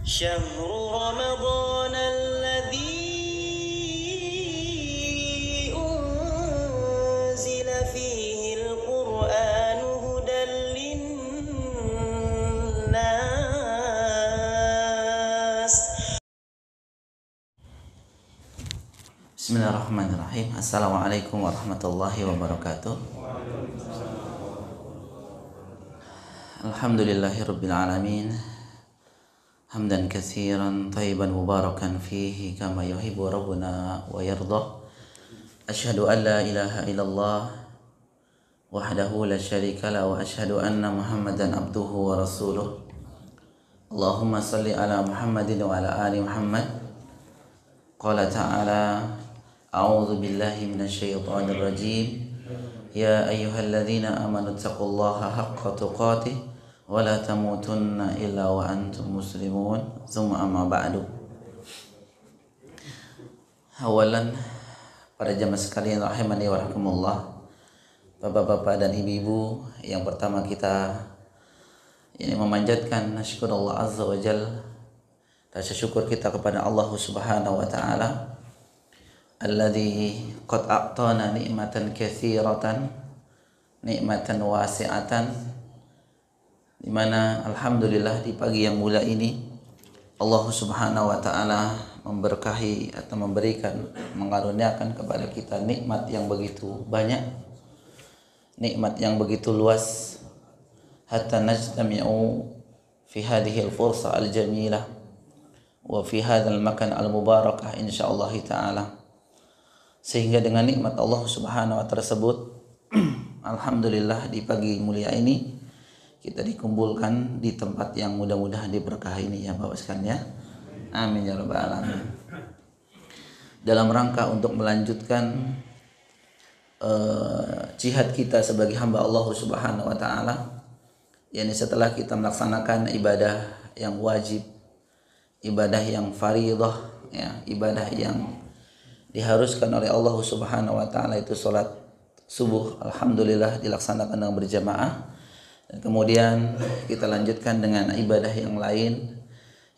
شهر رمضان الذي أنزل فيه القرآن هدى للناس. Bismillahirrahmanirrahim. Assalamualaikum warahmatullahi wabarakatuh. Alhamdulillahirabbil alamin. Hamdan katsiran thayyiban mubarakan fihi kama yuhibbu rabbuna wa yardah. Asyhadu an la ilaha illallah wahdahu la syarika la wa asyhadu anna Muhammadan abduhu wa rasuluh. Allahumma salli ala Muhammadin wa ala ali Muhammad. Qala ta'ala a'udzu billahi minasyaitonir rajim. Ya ayyuhalladzina amanu taqullaha haqqa tuqatih wa la tamutunna illa wa antum muslimun. Tsumma amma ba'du. Awalan, para jamaah sekalian rahimani wa rahimakumullah, bapak-bapak dan ibu-ibu, yang pertama kita ini memanjatkan syukur Allah azza wa jalla, rasa syukur kita kepada Allah subhanahu wa ta'ala alladzi qad a'tana ni'matan katsiratan, nikmatan wasi'atan, di mana alhamdulillah di pagi yang mulia ini Allah subhanahu wa ta'ala memberkahi atau memberikan, mengaruniakan kepada kita nikmat yang begitu banyak, nikmat yang begitu luas, hatta najtami'u fi hadhihi al-fursa al-jamilah wa fi hadzal makan al-mubarakah insyaallah ta'ala. Sehingga dengan nikmat Allah subhanahu wa ta'ala tersebut alhamdulillah di pagi mulia ini kita dikumpulkan di tempat yang mudah-mudahan diberkahi ini ya Bapak sekalian ya. Amin ya rabbal alamin. Dalam rangka untuk melanjutkan jihad kita sebagai hamba Allah subhanahu wa ta'ala, yakni setelah kita melaksanakan ibadah yang wajib, ibadah yang fardhah ya, ibadah yang diharuskan oleh Allah subhanahu wa ta'ala, itu sholat subuh alhamdulillah dilaksanakan dengan berjamaah. Dan kemudian kita lanjutkan dengan ibadah yang lain.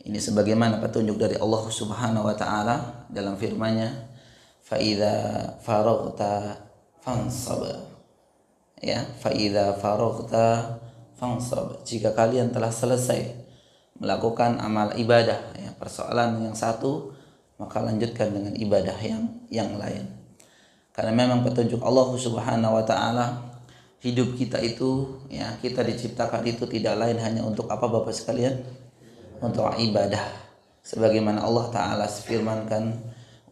Ini sebagaimana petunjuk dari Allah subhanahu wa ta'ala dalam firman-Nya, fa idza faraghta fansab, ya, fa idza faraghta fansab, jika kalian telah selesai melakukan amal ibadah ya, persoalan yang satu, maka lanjutkan dengan ibadah yang lain. Karena memang petunjuk Allah subhanahu wa ta'ala, hidup kita itu ya, kita diciptakan itu tidak lain hanya untuk apa Bapak sekalian? Untuk ibadah. Sebagaimana Allah Ta'ala firmankan,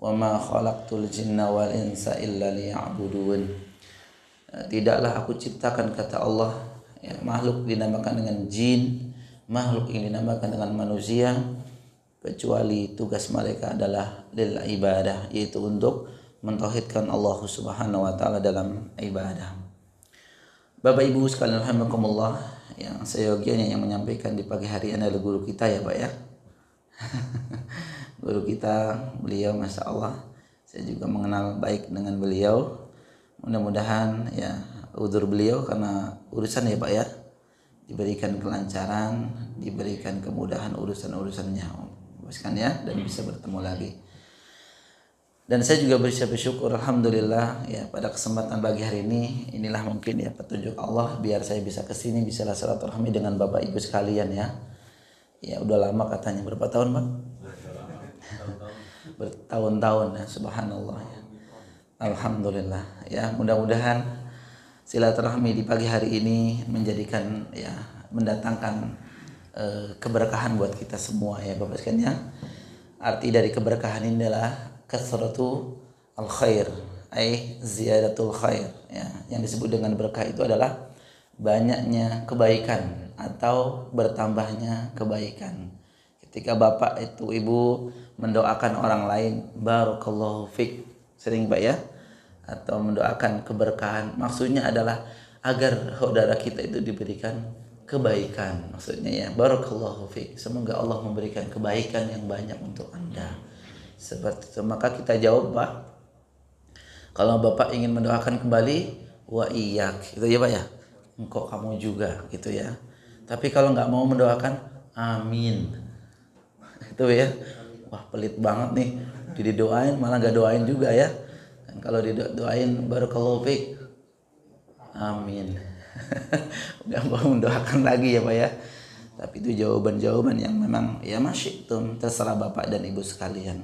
wa ma khalaqtul jinna wal insa illa liya'budun. Tidaklah aku ciptakan, kata Allah ya, makhluk dinamakan dengan jin, makhluk yang dinamakan dengan manusia, kecuali tugas mereka adalah lil ibadah, yaitu untuk mentauhidkan Allah subhanahu wa ta'ala dalam ibadah. Bapak Ibu sekalian rahimakumullah, yang seyogianya yang menyampaikan di pagi hari ini adalah guru kita ya Pak ya. Guru kita, beliau Masya Allah, saya juga mengenal baik dengan beliau. Mudah-mudahan ya udzur beliau karena urusan ya Pak ya, diberikan kelancaran, diberikan kemudahan urusan-urusannya ya, dan bisa bertemu lagi. Dan saya juga bersyukur alhamdulillah ya, pada kesempatan pagi hari ini, inilah mungkin ya petunjuk Allah biar saya bisa kesini, bisa silaturahmi dengan Bapak Ibu sekalian ya. Ya udah lama katanya, berapa tahun Pak? Bertahun-tahun ya, subhanallah ya. Alhamdulillah ya, mudah-mudahan silaturahmi di pagi hari ini menjadikan ya, mendatangkan keberkahan buat kita semua ya Bapak sekalian ya. Arti dari keberkahan ini adalah kasratu al-khair, ay ziyadatul khair ya. Yang disebut dengan berkah itu adalah banyaknya kebaikan atau bertambahnya kebaikan. Ketika Bapak itu Ibu mendoakan orang lain, barakallahu fik, sering Pak ya, atau mendoakan keberkahan, maksudnya adalah agar saudara kita itu diberikan kebaikan, maksudnya ya, barakallahu fik, semoga Allah memberikan kebaikan yang banyak untuk Anda. Seperti itu. Maka kita jawab Pak, kalau Bapak ingin mendoakan kembali, wa iyyak, itu ya Pak ya, engkau kamu juga gitu ya. Tapi kalau nggak mau mendoakan, amin. Itu ya. Wah, pelit banget nih. Didoain malah gak doain juga ya. Dan kalau didoain barakallahu fiik. Amin. Udah mau mendoakan lagi ya Pak ya. Tapi itu jawaban-jawaban yang memang ya masyitum, terserah Bapak dan Ibu sekalian.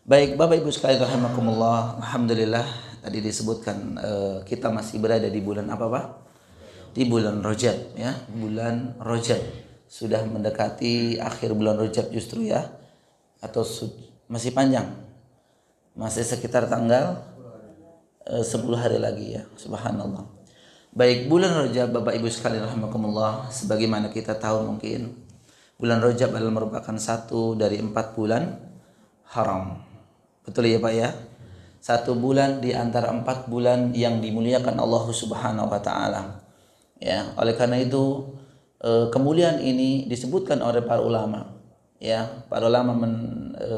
Baik Bapak Ibu sekalian rahimakumullah. Alhamdulillah tadi disebutkan kita masih berada di bulan apa Pak? Di bulan Rajab ya. Bulan Rajab. Sudah mendekati akhir bulan Rajab justru ya. Atau masih panjang? Masih sekitar tanggal 10 hari lagi ya. Subhanallah. Baik, bulan Rajab Bapak Ibu sekalian rahimakumullah, sebagaimana kita tahu mungkin bulan Rajab adalah merupakan satu dari 4 bulan haram. Betul ya Pak ya? Satu bulan di antara 4 bulan yang dimuliakan Allah Subhanahu wa taala. Ya, oleh karena itu kemuliaan ini disebutkan oleh para ulama. Ya, para ulama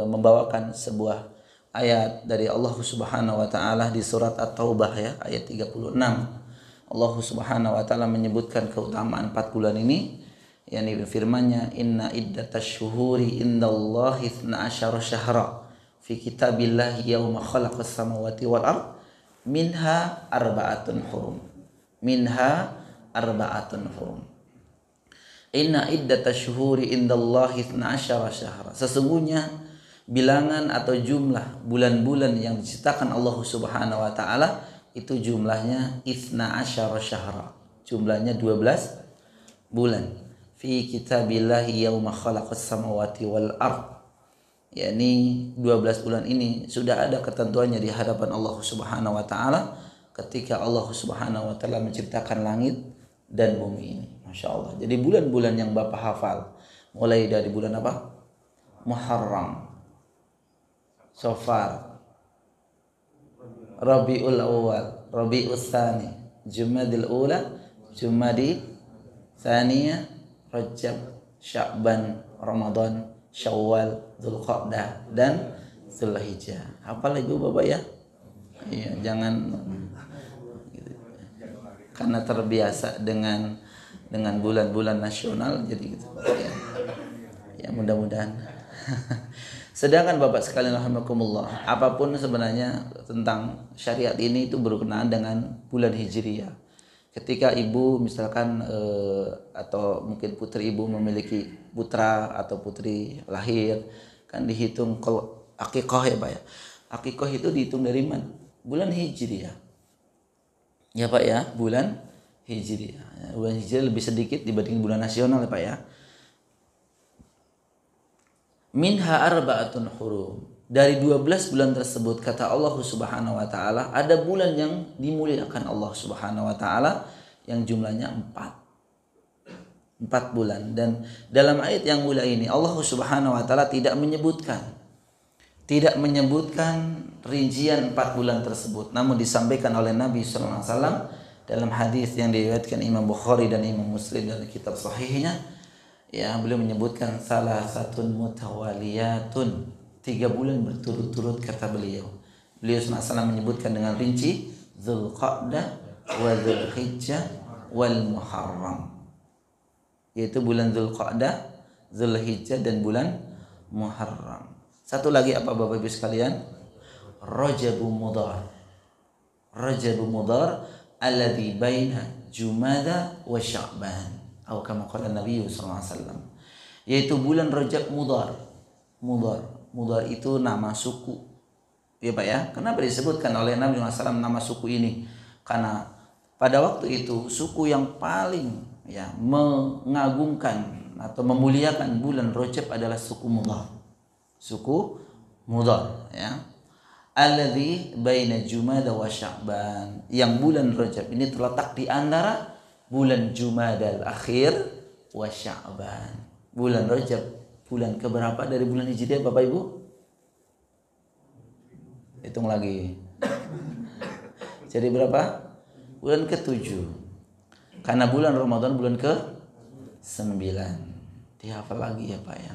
membawakan sebuah ayat dari Allah Subhanahu wa taala di surat At-Taubah ya, ayat 36. Allah Subhanahu wa taala menyebutkan keutamaan 4 bulan ini, yakni firman-Nya inna iddatash syuhuri indallahi 12 syahra fi kitabillahi yauma khalaqas samawati wal ard minha arba'atun hurum. Minha arba'atun hurum. Inna iddatash syuhuri indallahi 12 syahra. Sesungguhnya bilangan atau jumlah bulan-bulan yang diciptakan Allah Subhanahu wa taala itu jumlahnya 12 syahra. Jumlahnya 12 bulan. Fi kitabillahi yauma khalaqas samawati wal ard. yakni 12 bulan ini sudah ada ketentuannya di hadapan Allah Subhanahu wa taala ketika Allah Subhanahu wa taala menciptakan langit dan bumi ini. Masya Allah. Jadi bulan-bulan yang Bapak hafal mulai dari bulan apa? Muharram, Safar, Rabiul Awal, Rabiul Tsani, Jumadil Ula, Jumadi Tsaniyah, Rajab, Sya'ban, Ramadan, Syawal, Dzulqa'dah dan Dzulhijjah. Hafal Ibu Bapak ya? Iya, jangan karena terbiasa dengan bulan-bulan nasional jadi gitu. Ya mudah-mudahan. Sedangkan Bapak sekalian rahimakumullah, apapun sebenarnya tentang syariat ini itu berkenaan dengan bulan Hijriyah. Ketika ibu misalkan atau mungkin putri ibu memiliki putra atau putri lahir, kan dihitung kalau akikah ya Pak ya. Akikah itu dihitung dari mana? Bulan Hijriyah. Ya Pak ya, bulan Hijriyah. Bulan Hijriyah lebih sedikit dibanding bulan nasional ya Pak ya. Minha arba'atun hurum. Dari 12 bulan tersebut kata Allah Subhanahu wa taala ada bulan yang dimuliakan Allah Subhanahu wa taala yang jumlahnya 4 bulan. Dan dalam ayat yang mulia ini Allah Subhanahu wa taala tidak menyebutkan rincian 4 bulan tersebut, namun disampaikan oleh Nabi sallallahu alaihi wasallam dalam hadis yang diriwayatkan Imam Bukhari dan Imam Muslim dalam kitab sahihnya. Ya, beliau menyebutkan salah satu mutawaliyatun, 3 bulan berturut-turut kata beliau. Beliau SAW menyebutkan dengan rinci Dzulqa'dah wa Dzulhijjah wal Muharram. Yaitu bulan Dzulqa'dah, Dzulhijjah dan bulan Muharram. Satu lagi apa Bapak Ibu sekalian? Rajabul Mudhar. Rajabul Mudhar alladzi baina Jumada wa Sya'ban. Atau kama qala Nabi sallallahu alaihi wasallam, yaitu bulan Rajab Mudhar. Mudhar itu nama suku. Ya Pak ya. Kenapa disebutkan oleh Nabi sallallahu alaihi wasallam nama suku ini? Karena pada waktu itu suku yang paling ya mengagungkan atau memuliakan bulan Rajab adalah suku Mudhar. Suku Mudhar ya. Alladzi baina Jumada wa Sya'ban. Yang bulan Rajab ini terletak di antara bulan Jumadal Akhir wa Sya'ban. Bulan Rajab bulan keberapa dari bulan Hijriah Bapak Ibu? Hitung lagi. Jadi berapa? Bulan ke-7. Karena bulan Ramadan bulan ke-9. Dihafal lagi ya Pak ya.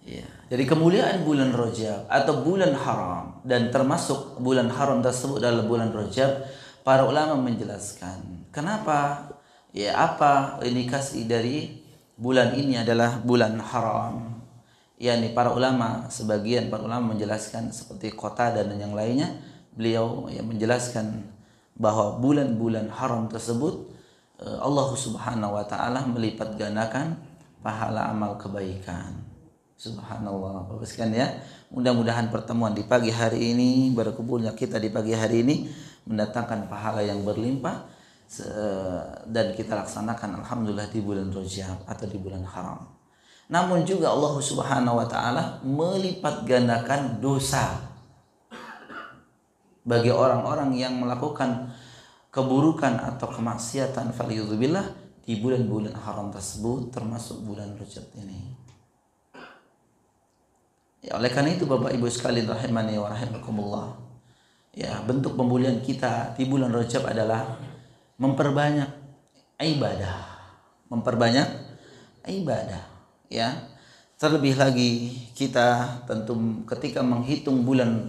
Ya, jadi kemuliaan bulan Rajab atau bulan haram, dan termasuk bulan haram tersebut adalah bulan Rajab. Para ulama menjelaskan kenapa, ya apa indikasi dari bulan ini adalah bulan haram. Yani sebagian para ulama menjelaskan seperti Qatadah dan yang lainnya, beliau yang menjelaskan bahwa bulan-bulan haram tersebut Allah Subhanahu wa taala melipat gandakan pahala amal kebaikan. Subhanallah. Bagus kan ya? Mudah-mudahan pertemuan di pagi hari ini, berkumpulnya kita di pagi hari ini mendatangkan pahala yang berlimpah dan kita laksanakan alhamdulillah di bulan Rajab atau di bulan haram. Namun juga Allah Subhanahu wa taala melipat gandakan dosa bagi orang-orang yang melakukan keburukan atau kemaksiatan faliyudzubillah di bulan-bulan haram tersebut, termasuk bulan Rajab ini. Ya, oleh karena itu Bapak Ibu sekalian rahimani wa rahimakumullah, ya, bentuk pemulihan kita di bulan Rajab adalah memperbanyak ibadah, ya. Terlebih lagi kita tentu ketika menghitung bulan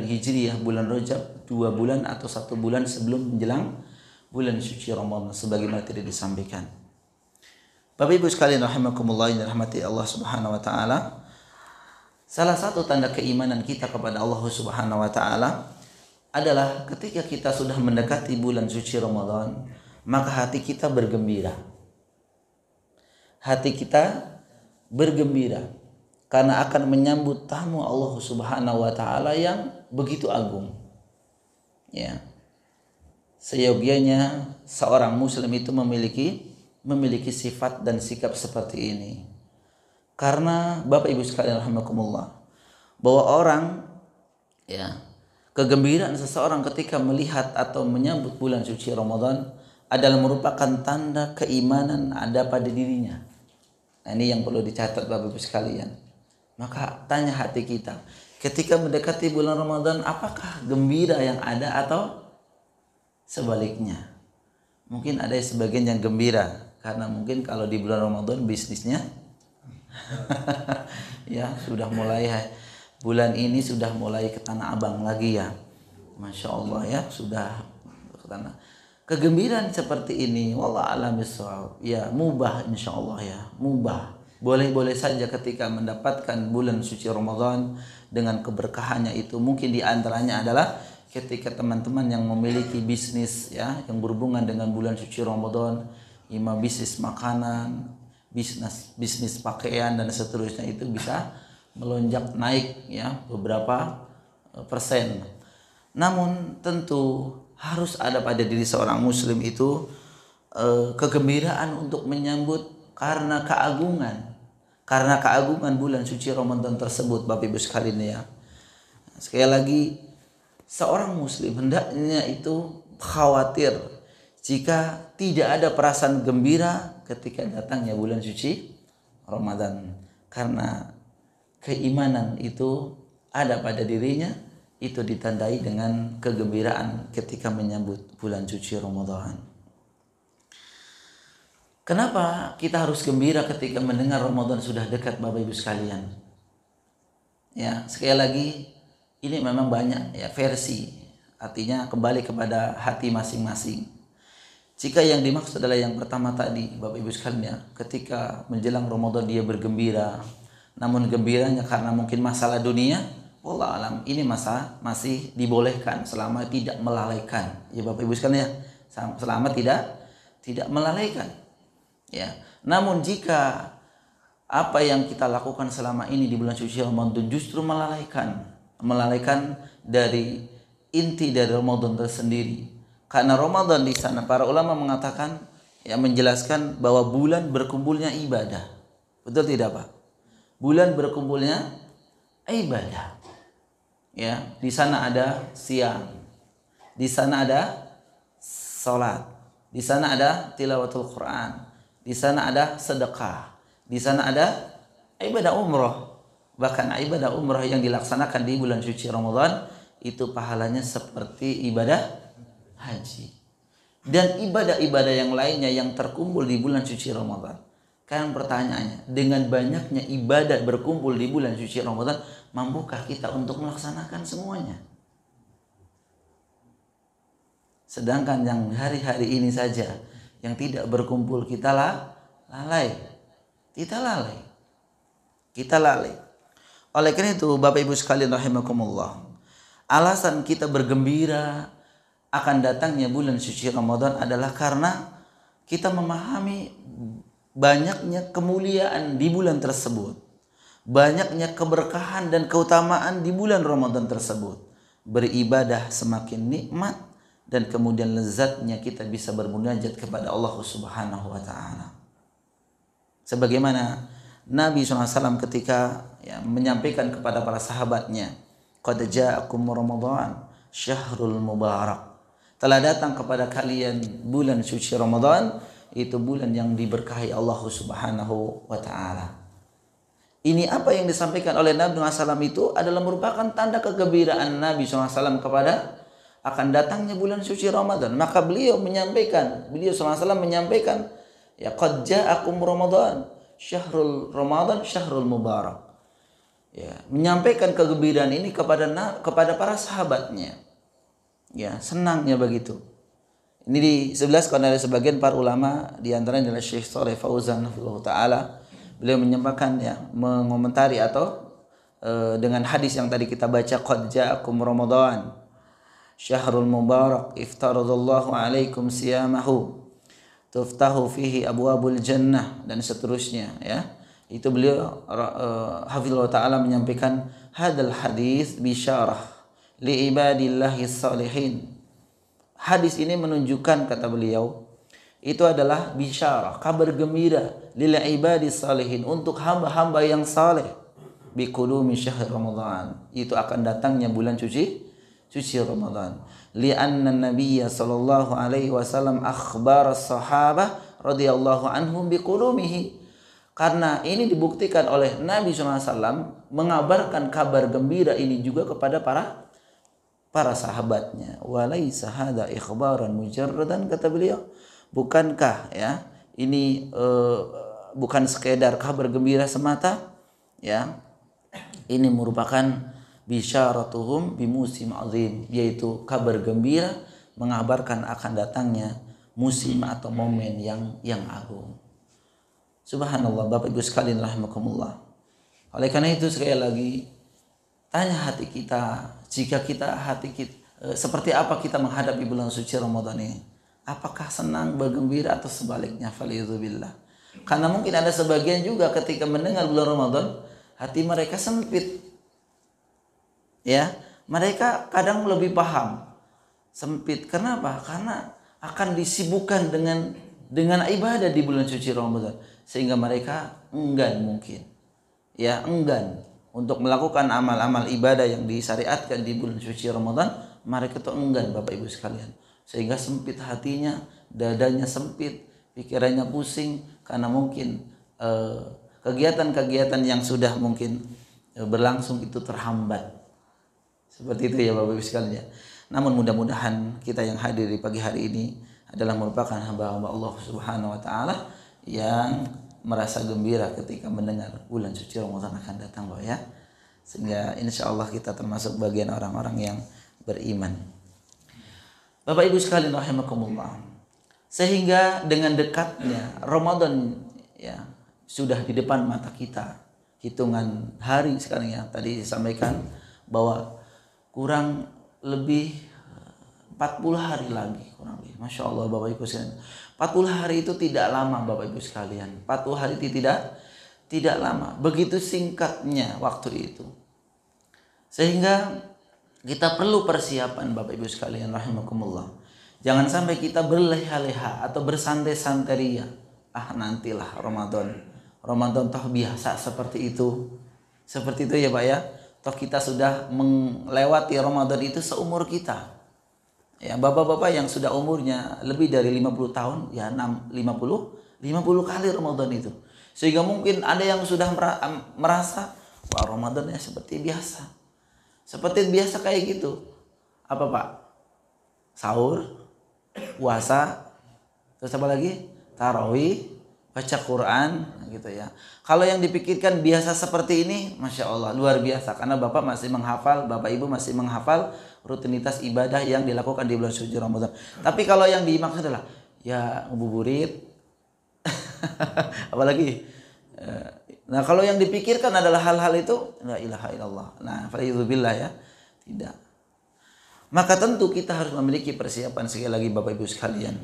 Hijriyah, bulan Rajab 2 bulan atau 1 bulan sebelum menjelang bulan suci Ramadan sebagaimana tadi disampaikan. Bapak Ibu sekalian rahimakumullah yang dirahmati Allah Subhanahu wa taala, salah satu tanda keimanan kita kepada Allah Subhanahu wa taala adalah ketika kita sudah mendekati bulan suci Ramadan, maka hati kita bergembira. Hati kita bergembira karena akan menyambut tamu Allah Subhanahu wa taala yang begitu agung. Ya. Seyogianya seorang muslim itu memiliki sifat dan sikap seperti ini. Karena Bapak Ibu sekalian rahimakumullah, bahwa orang, ya, kegembiraan seseorang ketika melihat atau menyambut bulan suci Ramadan adalah merupakan tanda keimanan ada pada dirinya. Nah, ini yang perlu dicatat Bapak Ibu sekalian. Maka tanya hati kita, ketika mendekati bulan Ramadan, apakah gembira yang ada atau sebaliknya? Mungkin ada sebagian yang gembira karena mungkin kalau di bulan Ramadan bisnisnya ya sudah mulai, bulan ini sudah mulai ke Tanah Abang lagi ya, Masya Allah ya, sudah ke tanah. Kegembiraan seperti ini wallah alam bisawab, ya mubah insya Allah, ya mubah, boleh-boleh saja ketika mendapatkan bulan suci Ramadan dengan keberkahannya itu. Mungkin di antaranya adalah ketika teman-teman yang memiliki bisnis, ya, yang berhubungan dengan bulan suci Ramadan, imam bisnis makanan, bisnis pakaian dan seterusnya, itu bisa melonjak naik, ya, beberapa persen. Namun tentu harus ada pada diri seorang muslim itu kegembiraan untuk menyambut karena keagungan bulan suci Ramadan tersebut Bapak Ibu sekalian, ya. Sekali lagi, seorang muslim hendaknya itu khawatir jika tidak ada perasaan gembira ketika datangnya bulan suci Ramadan, karena keimanan itu ada pada dirinya, itu ditandai dengan kegembiraan ketika menyambut bulan suci Ramadan. Kenapa kita harus gembira ketika mendengar Ramadan sudah dekat Bapak Ibu sekalian? Ya, sekali lagi, ini memang banyak, ya, versi. Artinya kembali kepada hati masing-masing. Jika yang dimaksud adalah yang pertama tadi Bapak Ibu sekalian, ya, ketika menjelang Ramadan dia bergembira, namun gembiranya karena mungkin masalah dunia, wallah alam, ini masih dibolehkan selama tidak melalaikan, ya Bapak Ibu sekalian, ya, selama tidak melalaikan, ya. Namun jika apa yang kita lakukan selama ini di bulan suci Ramadan justru melalaikan dari inti dari Ramadan tersendiri, karena Ramadan di sana para ulama mengatakan, ya, menjelaskan bahwa bulan berkumpulnya ibadah, betul tidak Pak? Bulan berkumpulnya ibadah. Ya, di sana ada siang, di sana ada salat, di sana ada tilawatul Quran, di sana ada sedekah, di sana ada ibadah umroh. Bahkan ibadah umroh yang dilaksanakan di bulan suci Ramadan itu pahalanya seperti ibadah haji dan ibadah-ibadah yang lainnya yang terkumpul di bulan suci Ramadan. Kan pertanyaannya, dengan banyaknya ibadah berkumpul di bulan suci Ramadan, mampukah kita untuk melaksanakan semuanya? Sedangkan yang hari-hari ini saja yang tidak berkumpul kita lalai. Kita lalai. Kita lalai. Oleh karena itu Bapak Ibu sekalian rahimakumullah, alasan kita bergembira akan datangnya bulan suci Ramadan adalah karena kita memahami banyaknya kemuliaan di bulan tersebut, banyaknya keberkahan dan keutamaan di bulan Ramadan tersebut. Beribadah semakin nikmat dan kemudian lezatnya kita bisa bermunajat kepada Allah Subhanahu wa taala. Sebagaimana Nabi SAW ketika menyampaikan kepada para sahabatnya, qad ja'akum Ramadan syahrul mubarak. Telah datang kepada kalian bulan suci Ramadan, itu bulan yang diberkahi Allah Subhanahu wa taala. Ini apa yang disampaikan oleh Nabi SAW itu adalah merupakan tanda kegembiraan Nabi SAW kepada akan datangnya bulan suci Ramadan. Maka beliau SAW menyampaikan, ya qad ja'akum Ramadan syahrul mubarak. Ya, menyampaikan kegembiraan ini kepada para sahabatnya. Ya, senangnya begitu. Ini dijelaskan oleh sebagian para ulama, di antaranya adalah Syekh Shalih Fauzan hafizahullah taala. Beliau menyampaikan, mengomentari atau dengan hadis yang tadi kita baca, qad ja'akum Ramadan syahrul mubarak iftaradallahu alaikum siyamahu tuftahu fihi abwabul jannah, dan seterusnya, ya. Itu beliau hafizahullah taala menyampaikan hadal hadis bisyarah li ibadillahi salihin. Hadis ini menunjukkan, kata beliau, itu adalah bisyarah, kabar gembira lil ibadis salihin, untuk hamba-hamba yang saleh, bi qudumi syahr Ramadan, itu akan datangnya bulan suci Ramadan. Li'anna Nabiyya sallallahu alaihi wasallam akhbar as-sahabah radhiyallahu anhum bi qudumihi. Karena ini dibuktikan oleh Nabi SAW mengabarkan kabar gembira ini juga kepada para sahabatnya. Walaysa hadza ikhbaran mujarradan, kata beliau, bukankah ini bukan sekedar kabar gembira semata, ya. Ini merupakan bisyaratuhum bimusim azim, yaitu kabar gembira mengabarkan akan datangnya musim atau momen yang agung. Subhanallah, Bapak Ibu sekalian rahimakumullah. Oleh karena itu sekali lagi, tanya hati kita, jika hati kita seperti apa kita menghadapi bulan suci Ramadan ini? Apakah senang, bergembira, atau sebaliknya? Faliyadzubillah. Karena mungkin ada sebagian juga ketika mendengar bulan Ramadan, hati mereka sempit. Ya, mereka kadang lebih paham sempit. Kenapa? Karena akan disibukkan dengan ibadah di bulan suci Ramadan, sehingga mereka enggan untuk melakukan amal-amal ibadah yang disyariatkan di bulan suci Ramadan. Mereka itu enggan, Bapak Ibu sekalian, sehingga sempit hatinya, dadanya sempit, pikirannya pusing, karena mungkin kegiatan-kegiatan yang sudah mungkin berlangsung itu terhambat. Seperti itu ya Bapak Ibu sekalian. Namun mudah-mudahan kita yang hadir di pagi hari ini adalah merupakan hamba-hamba Allah Subhanahu wa taala yang merasa gembira ketika mendengar bulan suci Ramadan akan datang, Bapak ya. Sehingga insya Allah kita termasuk bagian orang-orang yang beriman. Bapak Ibu sekalian rahimakumullah. Sehingga dengan dekatnya Ramadan, ya, sudah di depan mata kita. Hitungan hari sekarang, ya, tadi disampaikan bahwa kurang lebih 40 hari lagi, kurang lebih. Masya Allah Bapak Ibu sekalian. 40 hari itu tidak lama Bapak Ibu sekalian. 40 hari itu tidak lama. Begitu singkatnya waktu itu. Sehingga kita perlu persiapan Bapak Ibu sekalian rahimakumullah. Jangan sampai kita berleha-leha atau bersantai-santai ria. Nantilah Ramadan toh biasa seperti itu. Seperti itu ya Pak ya. Toh kita sudah melewati Ramadan itu seumur kita. Ya, bapak-bapak yang sudah umurnya lebih dari 50 tahun, ya 50 kali Ramadan itu. Sehingga mungkin ada yang sudah merasa, wah Ramadannya seperti biasa. Seperti biasa kayak gitu. Apa Pak? Sahur, puasa, terus apa lagi? Tarawih, baca Quran, gitu ya. Kalau yang dipikirkan biasa seperti ini, Masya Allah, luar biasa. Karena Bapak masih menghafal, Bapak Ibu masih menghafal rutinitas ibadah yang dilakukan di bulan suci Ramadan. Tapi kalau yang dimaksud adalah, ya ngabuburit, apalagi Nah, kalau yang dipikirkan adalah hal-hal itu la ilaha illallah. Nah, fa'idzubillah ya. Tidak. Maka tentu kita harus memiliki persiapan sekali lagi Bapak Ibu sekalian.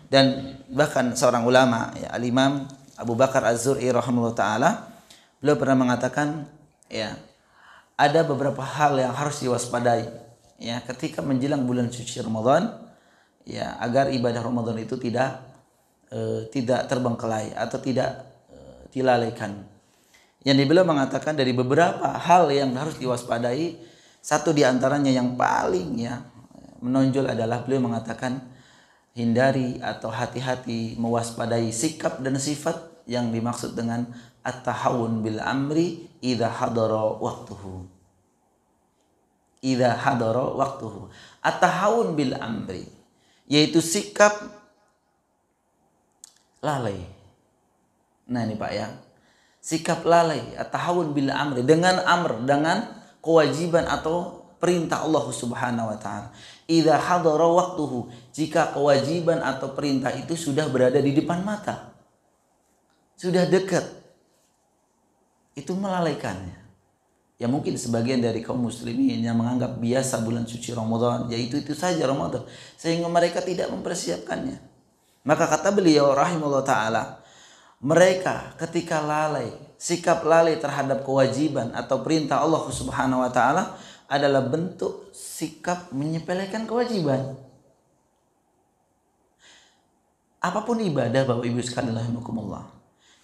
Dan bahkan seorang ulama ya, Al-Imam Abu Bakar Az-Zur'i rahimahullah taala, beliau pernah mengatakan ya, ada beberapa hal yang harus diwaspadai ya ketika menjelang bulan suci Ramadan ya, agar ibadah Ramadan itu tidak terbengkelai atau tidak dilalaikan. Yang beliau mengatakan dari beberapa hal yang harus diwaspadai, satu di antaranya yang paling ya menonjol adalah beliau mengatakan hindari atau hati-hati mewaspadai sikap dan sifat yang dimaksud dengan at-tahawun bil amri idza hadara waqtuhu. Idza hadara waqtuhu. At-tahawun bil amri yaitu sikap lalai. Nah ini Pak ya. Sikap lalai, at-tahawun bil amri, dengan kewajiban atau perintah Allah Subhanahu wa taala. Idza hadara waqtuhu, jika kewajiban atau perintah itu sudah berada di depan mata. Sudah dekat. Itu melalaikannya. Ya mungkin sebagian dari kaum muslimin yang menganggap biasa bulan suci Ramadan, yaitu itu saja Ramadan, sehingga mereka tidak mempersiapkannya. Maka kata beliau rahimahullah taala, mereka ketika lalai, sikap lalai terhadap kewajiban atau perintah Allah Subhanahu wa taala adalah bentuk sikap menyepelekan kewajiban. Apapun ibadah Bapak Ibu sekalian rahimakumullah,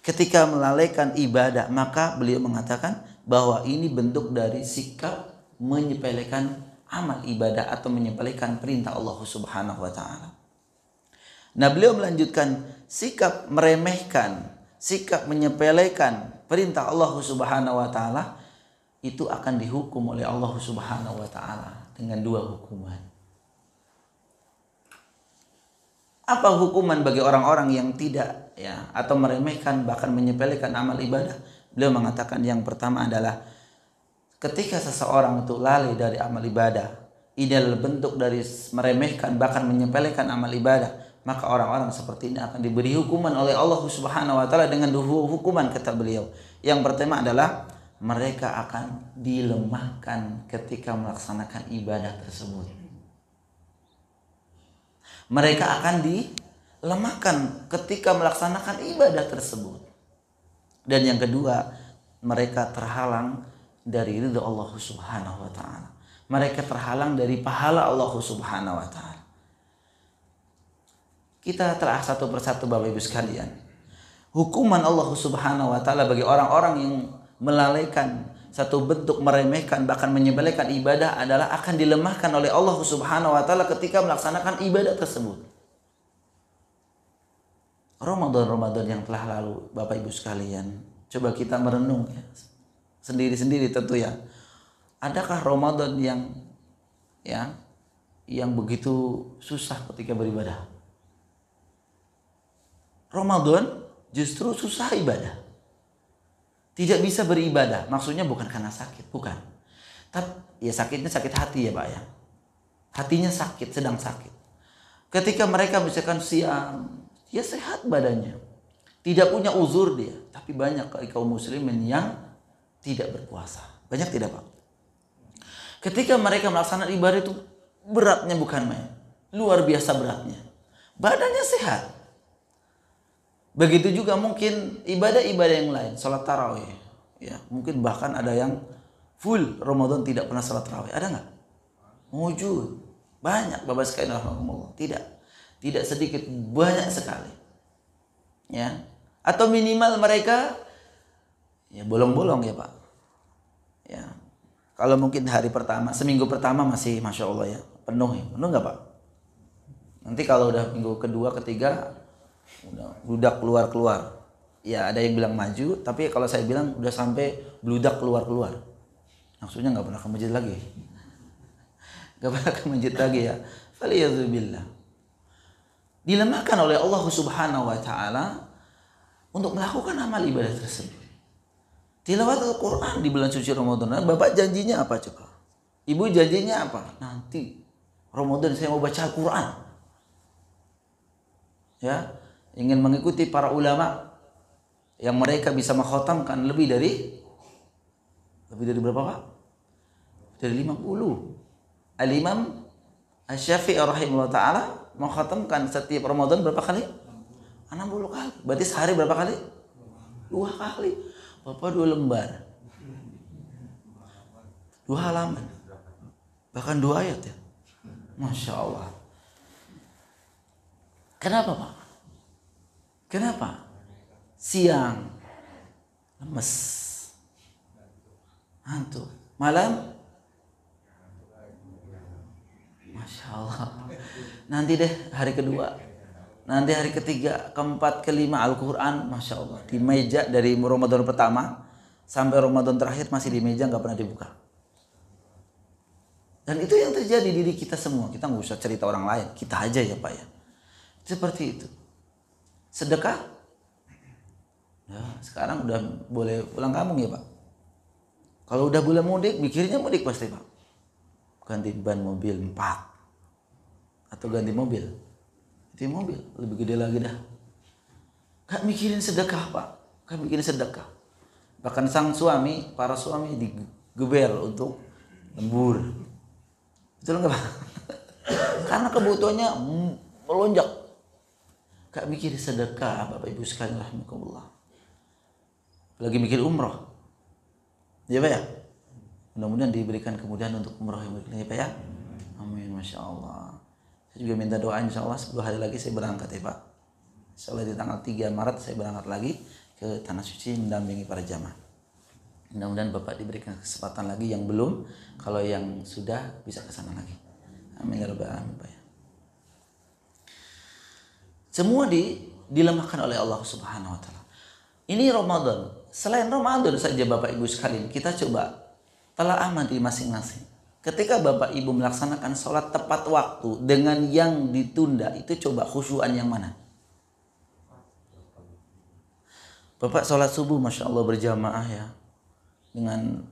ketika melalaikan ibadah, maka beliau mengatakan bahwa ini bentuk dari sikap menyepelekan amal ibadah atau menyepelekan perintah Allah Subhanahu wa taala. Nah, beliau melanjutkan sikap meremehkan, sikap menyepelekan perintah Allah Subhanahu wa taala itu akan dihukum oleh Allah Subhanahu wa taala dengan dua hukuman. Apa hukuman bagi orang-orang yang tidak ya atau meremehkan bahkan menyepelekan amal ibadah? Beliau mengatakan yang pertama adalah ketika seseorang itu lalai dari amal ibadah, ini adalah bentuk dari meremehkan bahkan menyepelekan amal ibadah, maka orang-orang seperti ini akan diberi hukuman oleh Allah Subhanahu wa taala dengan dua hukuman kata beliau. Yang pertama adalah mereka akan dilemahkan ketika melaksanakan ibadah tersebut. Mereka akan dilemahkan ketika melaksanakan ibadah tersebut. Dan yang kedua, mereka terhalang dari ridha Allah Subhanahu wa taala. Mereka terhalang dari pahala Allah Subhanahu wa taala. Kita telah satu persatu Bapak Ibu sekalian. Hukuman Allah Subhanahu wa taala bagi orang-orang yang melalaikan satu bentuk meremehkan bahkan menyepelekan ibadah adalah akan dilemahkan oleh Allah Subhanahu wa taala ketika melaksanakan ibadah tersebut. Ramadan yang telah lalu Bapak Ibu sekalian, coba kita merenung ya. Sendiri-sendiri tentu ya. Adakah Ramadan yang begitu susah ketika beribadah? Ramadan justru susah ibadah. Tidak bisa beribadah. Maksudnya bukan karena sakit, bukan. Tapi ya sakitnya sakit hati ya Pak ya. Hatinya sakit, sedang sakit. Ketika mereka misalkan siam, dia sehat badannya. Tidak punya uzur dia. Tapi banyak kaum muslimin yang tidak berpuasa. Banyak tidak Pak? Ketika mereka melaksanakan ibadah itu beratnya bukan main. Luar biasa beratnya. Badannya sehat. Begitu juga mungkin ibadah-ibadah yang lain, salat tarawih, ya mungkin bahkan ada yang full Ramadan tidak pernah salat tarawih, ada nggak? Wujud, banyak Bapak sekalian rahmatullah, tidak sedikit, banyak sekali, ya. Atau minimal mereka, ya bolong-bolong ya Pak, ya. Kalau mungkin hari pertama, seminggu pertama masih masya Allah ya penuh nggak Pak? Nanti kalau udah minggu kedua, ketiga udah bludak keluar. Ya ada yang bilang maju, tapi kalau saya bilang udah sampai bludak keluar. Maksudnya nggak pernah ke masjid lagi. Nggak pernah ke masjid lagi ya. Faliyadzubillah. Dilemahkan oleh Allah Subhanahu wa taala untuk melakukan amal ibadah tersebut. Tilawat Al-Quran di bulan suci Ramadan. Bapak janjinya apa coba? Ibu janjinya apa? Nanti Ramadan saya mau baca Al-Quran. Ya, ingin mengikuti para ulama yang mereka bisa mengkhatamkan lebih dari berapa Pak? Dari 50. Al-Imam Asy-Syafi'i rahimahullah taala mengkhatamkan setiap Ramadan berapa kali? 60 kali. Berarti sehari berapa kali? 2 kali. Bapak 2 lembar. 2 halaman. Bahkan 2 ayat ya. Masya Allah. Kenapa Pak? Kenapa? Siang lemes, ngantuk. Malam, Masya Allah. Nanti deh hari kedua, nanti hari ketiga, keempat, kelima Al-Quran, Masya Allah. Di meja dari Ramadan pertama sampai Ramadan terakhir masih di meja, nggak pernah dibuka. Dan itu yang terjadi di diri kita semua. Kita nggak usah cerita orang lain, kita aja ya Pak ya. Seperti itu. Sedekah, ya, sekarang udah boleh pulang kampung ya Pak. Kalau udah boleh mudik, mikirnya mudik pasti Pak. Ganti ban mobil 4 atau ganti mobil, lebih gede lagi dah. Gak mikirin sedekah Pak, gak mikirin sedekah. Bahkan para suami digeber untuk lembur. Betul nggak Pak? Karena kebutuhannya melonjak. Gak mikir sedekah Bapak Ibu sekalian rahimakumullah. Lagi mikir umroh. Ya Pak ya? Mudah-mudahan diberikan kemudahan untuk umroh yang berikutnya ya Pak ya. Amin, Masya Allah. Saya juga minta doa, insya Allah 10 hari lagi saya berangkat ya Pak. Insya Allah di tanggal 3 Maret saya berangkat lagi ke Tanah Suci mendampingi para jamaah. Mudah-mudahan Bapak diberikan kesempatan lagi yang belum, kalau yang sudah bisa ke sana lagi. Amin ya rabbal alamin Pak ya. Semua dilemahkan oleh Allah Subhanahu wa taala. Ini Ramadan. Selain Ramadan saja Bapak Ibu sekalian, kita coba telah amati masing-masing. Ketika Bapak Ibu melaksanakan sholat tepat waktu dengan yang ditunda, itu coba khusyuan yang mana? Bapak sholat subuh Masya Allah berjamaah ya, dengan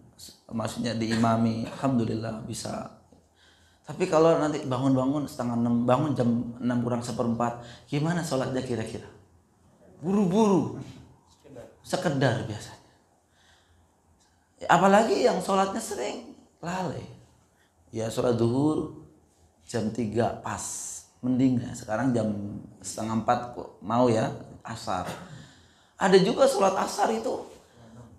maksudnya diimami, alhamdulillah bisa. Tapi kalau nanti bangun-bangun setengah 6, bangun jam 6 kurang seperempat, gimana sholatnya kira-kira? Buru-buru, sekedar biasanya. Apalagi yang sholatnya sering lalai. Ya sholat zuhur jam 3 pas, mending ya. Sekarang jam setengah 4 kok mau ya asar. Ada juga sholat asar itu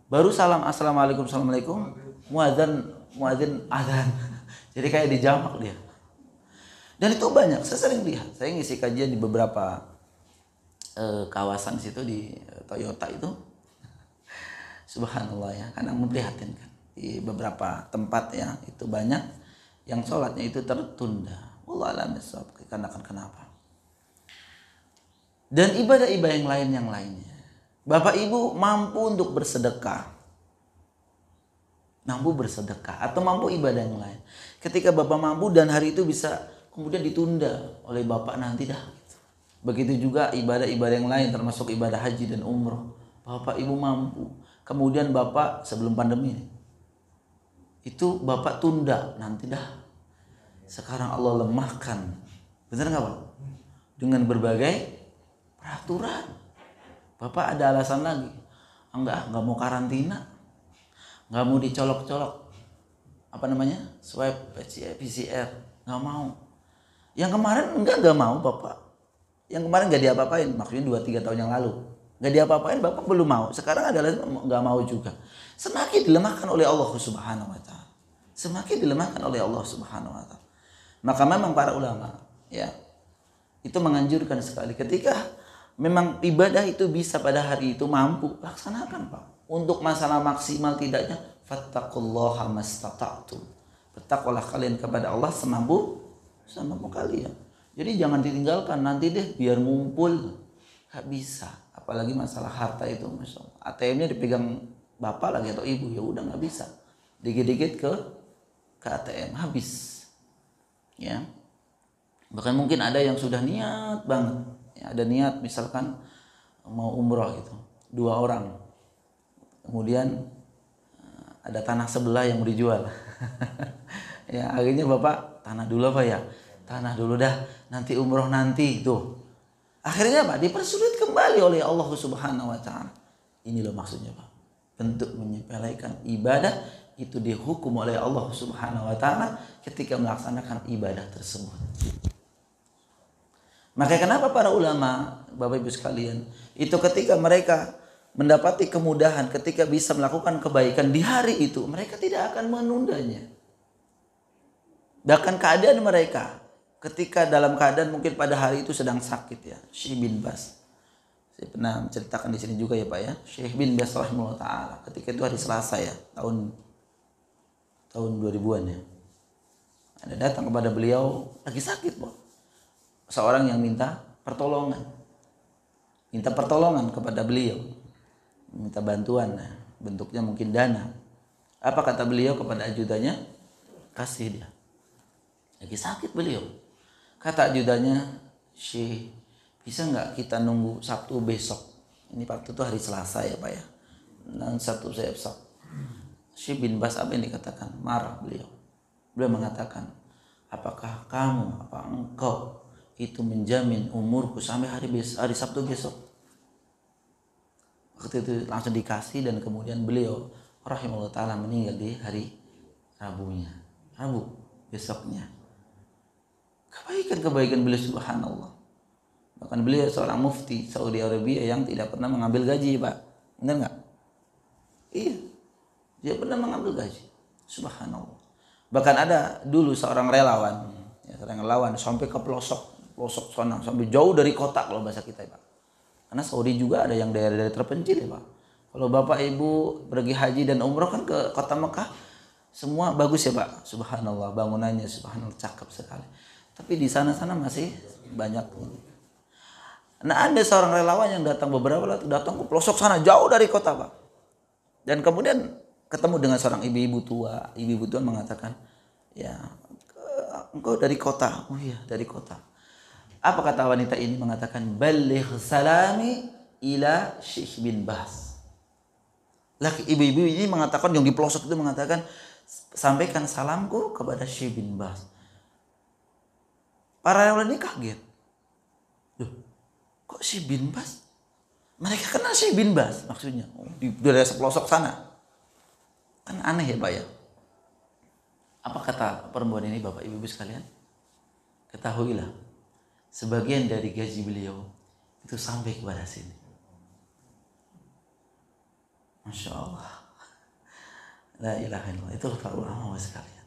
baru salam assalamualaikum, assalamualaikum, muadzin azan. Jadi kayak dijamak dia. Dan itu banyak, saya sering lihat. Saya ngisi kajian di beberapa kawasan situ di Toyota itu. Subhanallah ya, kadang memprihatinkan. Di beberapa tempat ya, itu banyak yang sholatnya itu tertunda. Wallahu a'lam bishawab, karena kenapa. Dan ibadah-ibadah yang lainnya. Bapak Ibu mampu untuk bersedekah. Mampu bersedekah atau mampu ibadah yang lain. Ketika Bapak mampu dan hari itu bisa kemudian ditunda oleh Bapak nanti dah. Begitu juga ibadah-ibadah yang lain termasuk ibadah haji dan umroh. Bapak Ibu mampu. Kemudian Bapak sebelum pandemi itu Bapak tunda nanti dah. Sekarang Allah lemahkan. Benar nggak Pak? Dengan berbagai peraturan. Bapak ada alasan lagi. Enggak mau karantina. Enggak mau dicolok-colok. Apa namanya? Swab PCR. Enggak mau. Yang kemarin enggak mau Bapak. Yang kemarin enggak diapa-apain. Maksudnya 2-3 tahun yang lalu. Enggak diapa-apain, Bapak belum mau. Sekarang adalah enggak mau juga. Semakin dilemahkan oleh Allah Subhanahu wa taala. Semakin dilemahkan oleh Allah Subhanahu wa taala. Maka memang para ulama ya itu menganjurkan sekali ketika memang ibadah itu bisa pada hari itu mampu, laksanakan Pak. Untuk masalah maksimal tidaknya, fattaqullaha mastata'tum. Bertakwalah kalian kepada Allah semampu kalian. Jadi jangan ditinggalkan, nanti deh biar ngumpul. Gak bisa. Apalagi masalah harta itu, Masya Allah. ATM-nya dipegang bapak lagi atau ibu, ya udah gak bisa. Dikit-dikit ke ATM, habis. Ya. Bahkan mungkin ada yang sudah niat banget. Ya, ada niat misalkan mau umroh gitu, 2 orang. Kemudian ada tanah sebelah yang mau dijual. Ya akhirnya Bapak tanah dulu apa ya? Tanah dulu dah, nanti umroh nanti tuh. Akhirnya Pak dipersulit kembali oleh Allah Subhanahu wa taala. Ini loh maksudnya Pak. Bentuk menyepelekan ibadah itu dihukum oleh Allah Subhanahu wa taala ketika melaksanakan ibadah tersebut. Makanya kenapa para ulama, Bapak Ibu sekalian, itu ketika mereka mendapati kemudahan, ketika bisa melakukan kebaikan di hari itu, mereka tidak akan menundanya. Bahkan keadaan mereka ketika dalam keadaan mungkin pada hari itu sedang sakit ya, Syekh bin Bas. Saya pernah menceritakan di sini juga ya Pak ya, Syekh bin Bas rahimahullah taala, ketika itu hari Selasa ya, tahun 2000-an ya. Ada datang kepada beliau lagi sakit Pak. Seorang yang minta pertolongan. Minta pertolongan kepada beliau. Minta bantuan, nah, bentuknya mungkin dana. Apa kata beliau kepada ajudannya? Kasih dia. Lagi sakit beliau. Kata ajudannya, Syekh, bisa nggak kita nunggu Sabtu besok? Ini waktu itu hari Selasa ya Pak ya. Dan Sabtu saya besok. Syekh bin Bas apa yang dikatakan? Marah beliau. Beliau mengatakan, apakah kamu, apa engkau itu menjamin umurku sampai hari Sabtu besok? Waktu itu langsung dikasih dan kemudian beliau rahimahullah ta'ala meninggal di hari Rabu besoknya. Kebaikan beliau subhanallah. Bahkan beliau seorang mufti Saudi Arabia yang tidak pernah mengambil gaji Pak. Benar nggak? Iya. Dia pernah mengambil gaji. Subhanallah. Bahkan ada dulu seorang relawan. Ya, seorang relawan sampai ke pelosok sana. Sampai jauh dari kota kalau bahasa kita Pak. Karena Saudi juga ada yang daerah-daerah terpencil ya Pak. Kalau Bapak Ibu pergi haji dan umroh kan ke kota Mekah. Semua bagus ya Pak. Subhanallah. Bangunannya subhanallah cakep sekali. Tapi di sana-sana masih banyak. Nah ada seorang relawan yang datang datang ke pelosok sana jauh dari kota Pak. Dan kemudian ketemu dengan seorang ibu-ibu tua. Ibu-ibu tua mengatakan, ya engkau dari kota. Oh iya dari kota. Apa kata wanita ini? Mengatakan, baligh salami ila Syekh bin Bas. Laki ibu-ibu ini mengatakan, yang di pelosok itu mengatakan, sampaikan salamku kepada Syekh bin Bas. Para relawan ini kaget. Loh, kok Syekh bin Bas? Mereka kenal Syekh bin Bas maksudnya. Di daerah pelosok sana. Kan aneh ya Pak ya. Apa kata perempuan ini Bapak Ibu sekalian? Ketahuilah, sebagian dari gaji beliau itu sampai kepada sini. Masya Allah. La ilaha illallah. Itulah para ulama sekalian.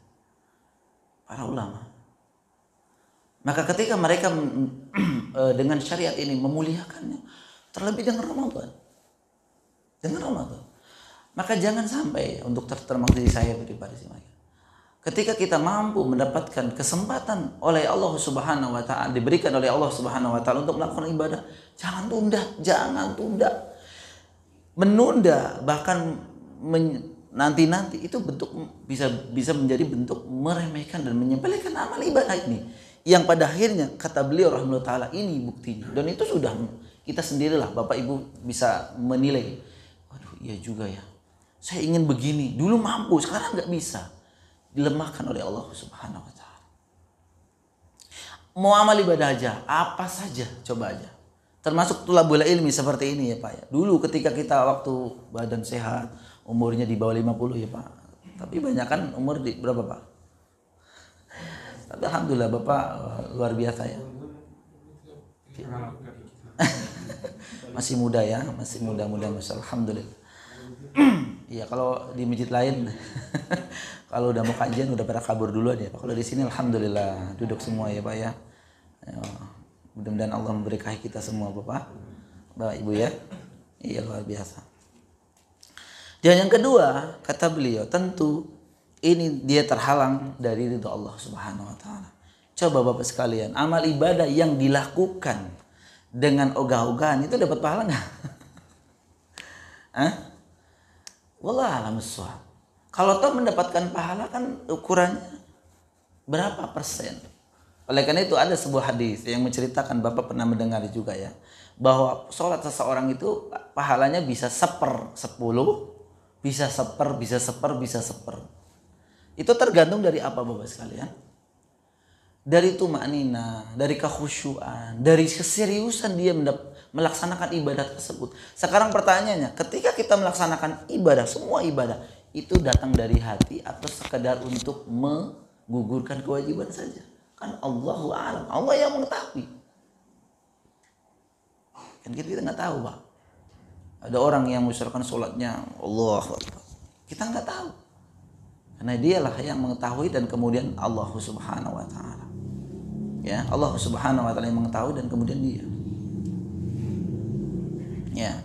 Para ulama. Maka ketika mereka dengan syariat ini memuliakannya, terlebih dengan Ramadan. Maka jangan sampai untuk termasuk diri saya pribadi sih. Ketika kita mampu mendapatkan kesempatan oleh Allah Subhanahu wa taala, diberikan oleh Allah Subhanahu wa taala untuk melakukan ibadah, jangan tunda. Menunda bahkan nanti itu bentuk bisa menjadi bentuk meremehkan dan menyepelekan amal ibadah ini. Yang pada akhirnya kata beliau rahimahullah taala ini buktinya. Dan itu sudah kita sendirilah Bapak Ibu bisa menilai. Waduh iya juga ya. Saya ingin begini, dulu mampu, sekarang nggak bisa. Dilemahkan oleh Allah Subhanahu wa taala. Mau amal ibadah aja, apa saja, coba aja. Termasuk tulabul ilmi seperti ini ya Pak ya. Dulu ketika kita waktu badan sehat, umurnya di bawah 50 ya Pak. Tapi banyak kan umur di berapa Pak? Tapi alhamdulillah Bapak luar biasa ya. Masih muda ya, masih muda masyaallah, alhamdulillah. Iya kalau di masjid lain kalau udah mau kajian udah pada kabur duluan ya Pak. Kalau di sini alhamdulillah duduk semua ya Pak ya. Mudah-mudahan Allah memberkahi kita semua Bapak Ibu ya. Iya luar biasa. Dan yang kedua kata beliau, tentu ini dia terhalang dari ridho Allah Subhanahu wa taala. Coba Bapak sekalian, amal ibadah yang dilakukan dengan ogah-ogahan itu dapat pahala enggak? Hah? Wallah alam bissawab. Kalau toh mendapatkan pahala kan ukurannya berapa persen? Oleh karena itu ada sebuah hadis yang menceritakan, Bapak pernah mendengar juga ya, bahwa sholat seseorang itu pahalanya bisa 1/10, bisa 1/10. Itu tergantung dari apa Bapak sekalian? dari tumanina, dari kekhusyuan, dari keseriusan dia melaksanakan ibadah tersebut. Sekarang pertanyaannya, ketika kita melaksanakan ibadah, semua ibadah itu datang dari hati atau sekedar untuk menggugurkan kewajiban saja? Kan Allahu a'lam, Allah yang mengetahui. Kan kita nggak tahu, Pak. Ada orang yang misalkan sholatnya Allahu Akbar, kita nggak tahu, karena dialah yang mengetahui, dan kemudian Allah Subhanahu Wa Taala. Ya, Allah Subhanahu Wa Taala yang mengetahui, dan kemudian dia. Ya.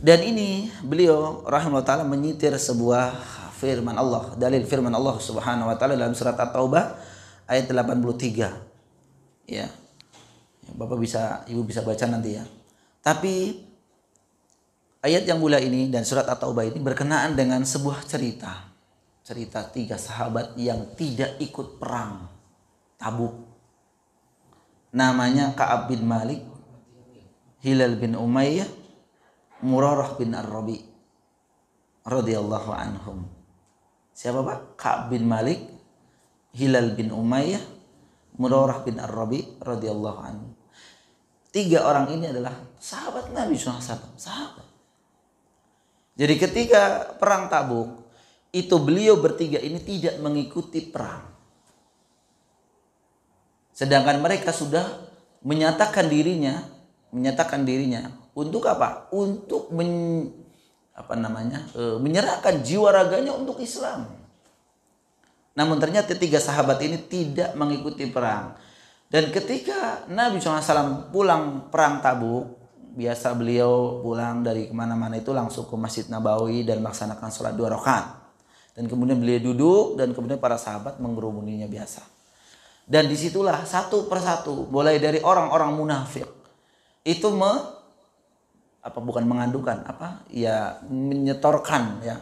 Dan ini beliau rahimahullah taala menyitir sebuah firman Allah, dalil firman Allah Subhanahu wa taala dalam surat At-Taubah ayat 83. Ya. Bapak bisa, Ibu bisa baca nanti ya. Tapi ayat yang mulia ini dan surat At-Taubah ini berkenaan dengan sebuah cerita. Cerita 3 sahabat yang tidak ikut perang Tabuk. Namanya Ka'ab bin Malik, Hilal bin Umayyah, Murarah bin Ar-Rabi radhiyallahu anhum. Siapa Pak? Ka'ab bin Malik, Hilal bin Umayyah, Murarah bin Ar-Rabi radhiyallahu anhu. 3 orang ini adalah sahabat Nabi SAW, sahabat. Jadi ketika perang Tabuk, itu beliau bertiga ini tidak mengikuti perang. Sedangkan mereka sudah menyatakan dirinya untuk apa? Untuk menyerahkan jiwa raganya untuk Islam. Namun ternyata 3 sahabat ini tidak mengikuti perang. Dan ketika Nabi SAW pulang perang Tabuk, biasa beliau pulang dari kemana-mana itu langsung ke Masjid Nabawi dan melaksanakan sholat 2 rakaat. Dan kemudian beliau duduk, dan kemudian para sahabat mengerumuninya biasa. Dan disitulah satu persatu, mulai dari orang-orang munafik itu menyetorkan ya.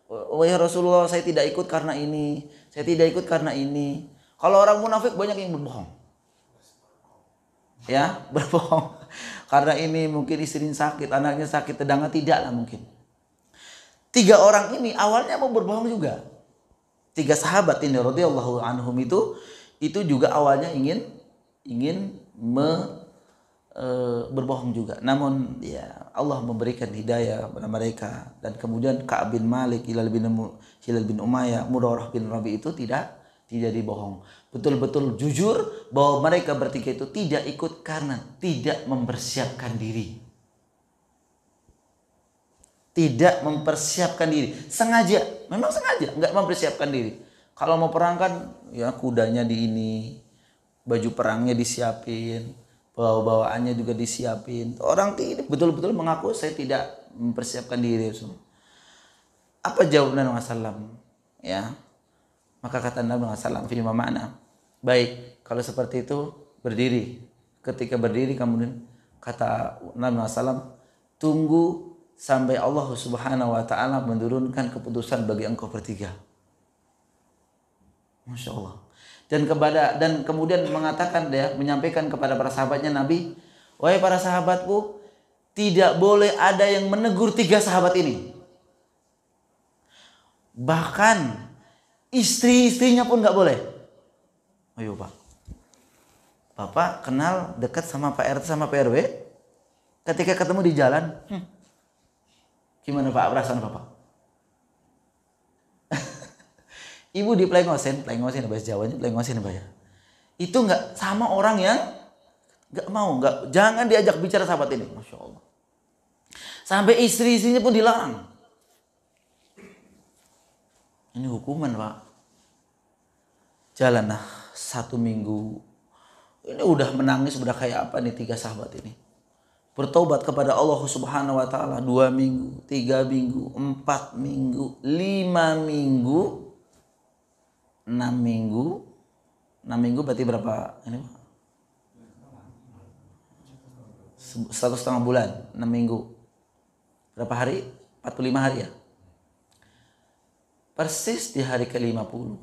Oh ya Rasulullah, saya tidak ikut karena ini, saya tidak ikut karena ini. Kalau orang munafik banyak yang berbohong. Ya, berbohong. Karena ini mungkin istrinya sakit, anaknya sakit, tetangga tidak lah mungkin. 3 orang ini awalnya mau berbohong juga. 3 sahabat ini radhiyallahu anhum itu juga awalnya ingin berbohong juga. Namun ya Allah memberikan hidayah kepada mereka, dan kemudian Ka'ab bin Malik, Hilal bin Umayyah, Murarah bin Rabi itu tidak dibohong. Betul-betul jujur bahwa mereka bertiga itu tidak ikut karena tidak mempersiapkan diri. Tidak mempersiapkan diri. Memang sengaja enggak mempersiapkan diri. Kalau mau perang kan ya kudanya di ini, baju perangnya disiapin, bawa-bawaannya juga disiapin. Orang tidak betul-betul mengaku saya tidak mempersiapkan diri. Apa jawaban Nabi SAW? Ya, maka kata Nabi SAW, fima makna. Baik, kalau seperti itu berdiri. Ketika berdiri kemudian kata Nabi SAW, tunggu sampai Allah Subhanahu wa taala menurunkan keputusan bagi engkau bertiga. Masya Allah. Dan kemudian mengatakan menyampaikan kepada para sahabatnya Nabi, wahai para sahabatku, tidak boleh ada yang menegur 3 sahabat ini. Bahkan istri-istrinya pun nggak boleh. Ayo Pak, Bapak kenal dekat sama Pak RT sama Pak RW, ketika ketemu di jalan, gimana Pak perasaan Bapak? Ibu di plengosin bahasa Jawanya plengosin Pak ya. Itu nggak sama orang yang jangan diajak bicara sahabat ini. Masya Allah. Sampai istri-istrinya pun dilarang. Ini hukuman Pak. Jalanlah 1 minggu. Ini udah menangis, udah kayak apa nih 3 sahabat ini. Bertobat kepada Allah Subhanahu wa taala 2 minggu, 3 minggu, 4 minggu, 5 minggu, 6 minggu. 6 minggu berarti berapa ini? 1,5 bulan, 6 minggu. Berapa hari? 45 hari ya. Persis di hari ke-50.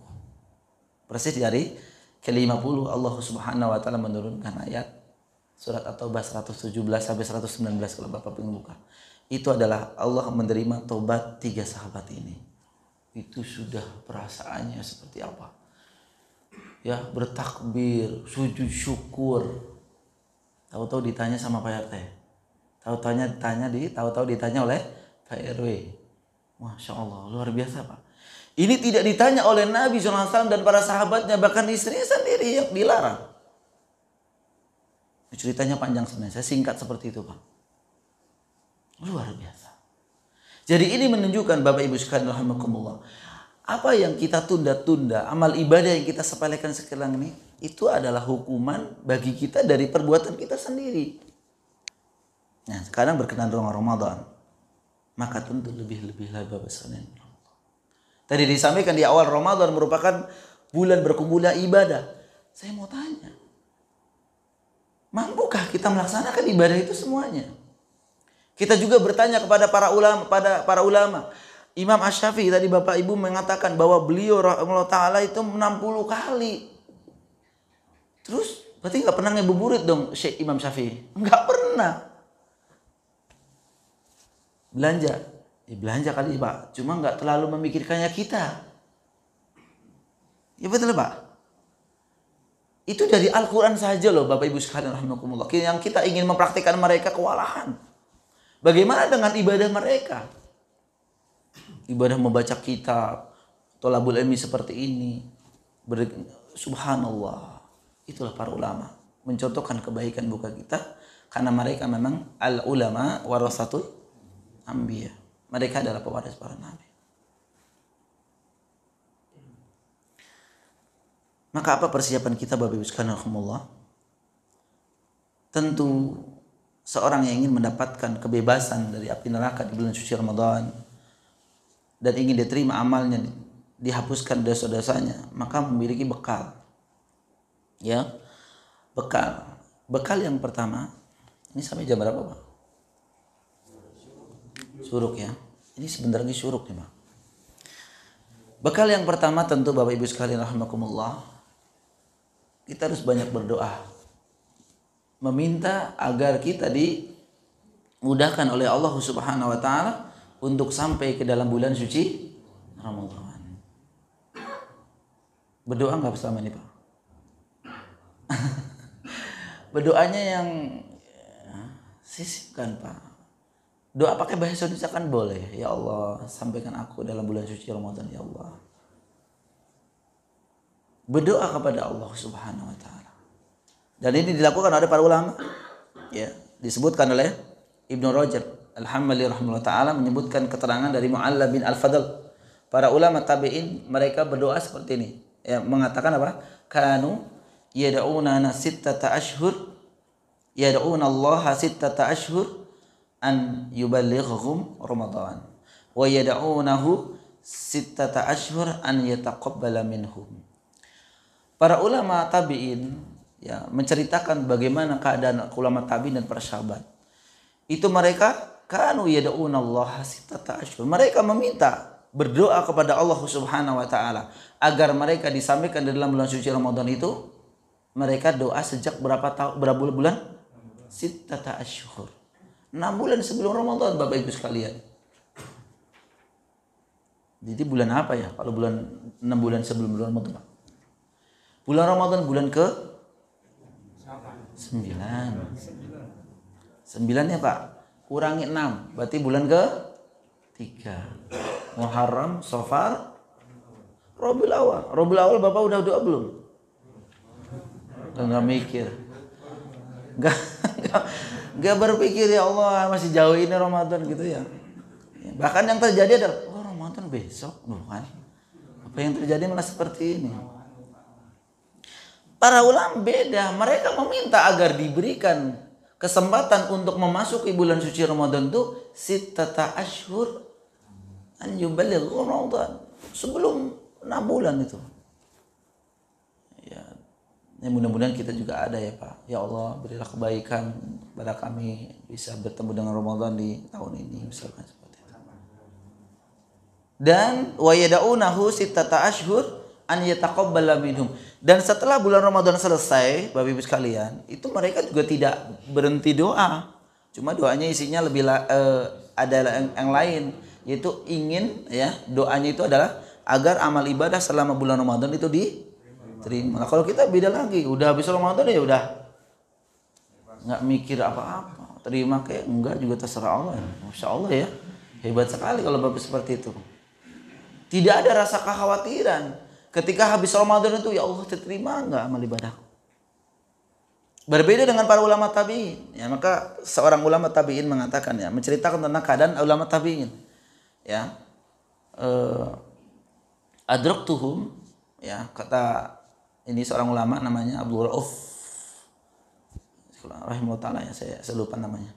Persis di hari ke-50 Allah Subhanahu wa taala menurunkan ayat surat At-Taubah 117 sampai 119 kalau Bapak pengen buka. Itu adalah Allah menerima tobat 3 sahabat ini. Itu sudah perasaannya seperti apa? ya bertakbir, sujud syukur. Tahu-tahu ditanya sama Pak RT. Tahu-tahu ditanya oleh Pak RW. Masya Allah, luar biasa Pak. Ini tidak ditanya oleh Nabi SAW dan para sahabatnya, bahkan istrinya sendiri yang dilarang. Ceritanya panjang sebenarnya, saya singkat seperti itu Pak. Luar biasa. Jadi ini menunjukkan Bapak Ibu sekalian rahimakumullah, apa yang kita tunda-tunda, amal ibadah yang kita sepelekan sekarang ini, itu adalah hukuman bagi kita dari perbuatan kita sendiri. Nah, sekarang berkenan dengan Ramadan, maka tentu lebih-lebihlah Bapak sekalian. Tadi disampaikan di awal, Ramadan merupakan bulan berkumpulnya ibadah. Saya mau tanya, mampukah kita melaksanakan ibadah itu semuanya? Kita juga bertanya kepada para ulama. Imam Asy-Syafi'i tadi Bapak Ibu mengatakan bahwa beliau rahimahullah taala itu 60 kali. Terus berarti nggak pernah ngebuburit dong Syekh Imam Syafi'i? Nggak pernah. Belanja kali Pak, cuma nggak terlalu memikirkannya kita. Ya betul Pak. Itu dari Al-Quran saja loh Bapak Ibu sekalian rahimakumullah. Yang kita ingin mempraktikkan mereka kewalahan. Bagaimana dengan ibadah mereka? Ibadah membaca kitab, thalabul ilmi seperti ini. Subhanallah. Itulah para ulama. Mencontohkan kebaikan bukan kita. Karena mereka memang al-ulama warasatul anbiya. Mereka adalah pewaris para nabi. Maka apa persiapan kita Bapak Ibu sekalian rahimakumullah? Tentu seorang yang ingin mendapatkan kebebasan dari api neraka di bulan suci Ramadan dan ingin diterima amalnya, dihapuskan dosa-dosanya, maka memiliki bekal. Ya. Bekal yang pertama, ini sampai jam berapa, Pak? Syuruk ya. Ini sebentar lagi syuruk nih, Pak. Bekal yang pertama tentu Bapak Ibu sekalian rahimakumullah, kita harus banyak berdoa. Meminta agar kita dimudahkan oleh Allah Subhanahu wa taala untuk sampai ke dalam bulan suci Ramadan. Berdoa enggak selama ini, Pak? Berdoanya yang sisipkan, Pak. Doa pakai bahasa Indonesia kan boleh. Ya Allah, sampaikan aku dalam bulan suci Ramadan ya Allah. Berdoa kepada Allah Subhanahu wa taala. Dan ini dilakukan oleh para ulama. Ya, disebutkan oleh Ibnu Rajab Al-Hambali rahimahullah taala menyebutkan keterangan dari Mu'alla bin Al-Fadl. Para ulama tabi'in mereka berdoa seperti ini. Ya, mengatakan apa? Kanu yad'una sittata ashhur yad'una Allah sittata ashhur an yuballighhum Ramadan wa yad'unahu sittata ashhur an yataqabbala minhum. Para ulama tabi'in ya menceritakan bagaimana keadaan ulama tabi'in dan para sahabat. Itu mereka kanu yad'una Allah sittata ashhur. Mereka meminta berdoa kepada Allah Subhanahu wa taala agar mereka disampaikan dalam bulan suci Ramadan itu. Mereka doa sejak berapa bulan? Sittata ashhur. 6 bulan sebelum Ramadan Bapak Ibu sekalian. Jadi bulan apa ya? Kalau 6 bulan sebelum bulan Ramadan, Pak? Bulan Ramadan bulan ke 9. 9 ya Pak. Kurangi 6. Berarti bulan ke 3. Muharram, Safar, Rabiul Awal. Rabiul Awal Bapak udah doa belum? Enggak mikir. Enggak berpikir ya Allah masih jauh ini Ramadan gitu ya. Bahkan yang terjadi adalah Ramadan besok, bukan? Apa yang terjadi malah seperti ini. Para ulama beda, mereka meminta agar diberikan kesempatan untuk memasuki bulan suci Ramadan itu sittata ashhur an yuballigh Ramadan, sebelum 6 bulan itu. Ya mudah-mudahan kita juga ada ya Pak. Ya Allah berilah kebaikan kepada kami bisa bertemu dengan Ramadan di tahun ini misalkan seperti itu. Dan wa yad'unahu sittata ashhur an yataqabbala minhum. Dan setelah bulan Ramadan selesai, Bapak Ibu sekalian, itu mereka juga tidak berhenti doa. Cuma doanya isinya lebih ada yang lain, yaitu ingin ya doanya itu adalah agar amal ibadah selama bulan Ramadan itu terima. Nah, kalau kita beda lagi, udah habis Ramadan ya udah nggak mikir apa-apa, terima kayak enggak juga terserah Allah. Masya Allah ya, hebat sekali kalau Bapak seperti itu. Tidak ada rasa kekhawatiran ketika habis Ramadan itu, ya Allah terima nggak amal ibadahku. Berbeda dengan para ulama tabi'in. Ya, maka seorang ulama tabi'in mengatakan, ya, menceritakan tentang keadaan ulama tabi'in. Ya, adraktuhum, ya, kata ini seorang ulama namanya Abdul Rauf rahimahullah taala, ya, saya lupa namanya.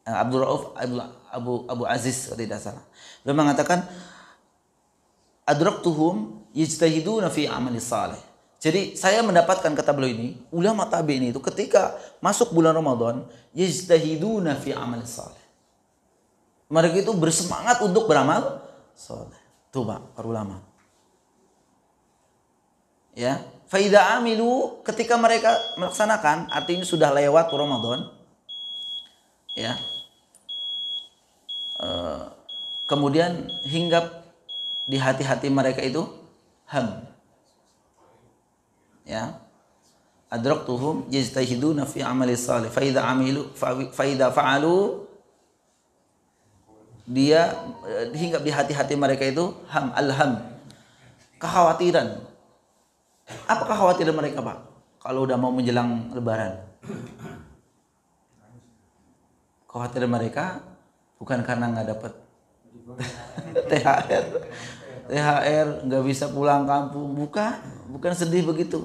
Abdul Rauf Abu Aziz kalau tidak salah. Beliau mengatakan adraktuhum yajtahiduna fi amali salih. Jadi saya mendapatkan, kata beliau ini, ulama tabi'in itu ketika masuk bulan Ramadan, yajtahiduna fi amali salih. Mereka itu bersemangat untuk beramal saleh. Tuh Pak, para ulama. Ya, faida amilu, ketika mereka melaksanakan, artinya sudah lewat Ramadan. Ya. Kemudian hinggap di hati-hati mereka itu ham. Ya, adraktuhum yajtahiduna fi amali salih fa idza fa'alu, dia hinggap di hati-hati mereka itu ham, alham, kekhawatiran. Apa kekhawatiran mereka, Pak, kalau udah mau menjelang lebaran? Kekhawatiran mereka bukan karena nggak dapat THR nggak bisa pulang kampung, bukan sedih begitu.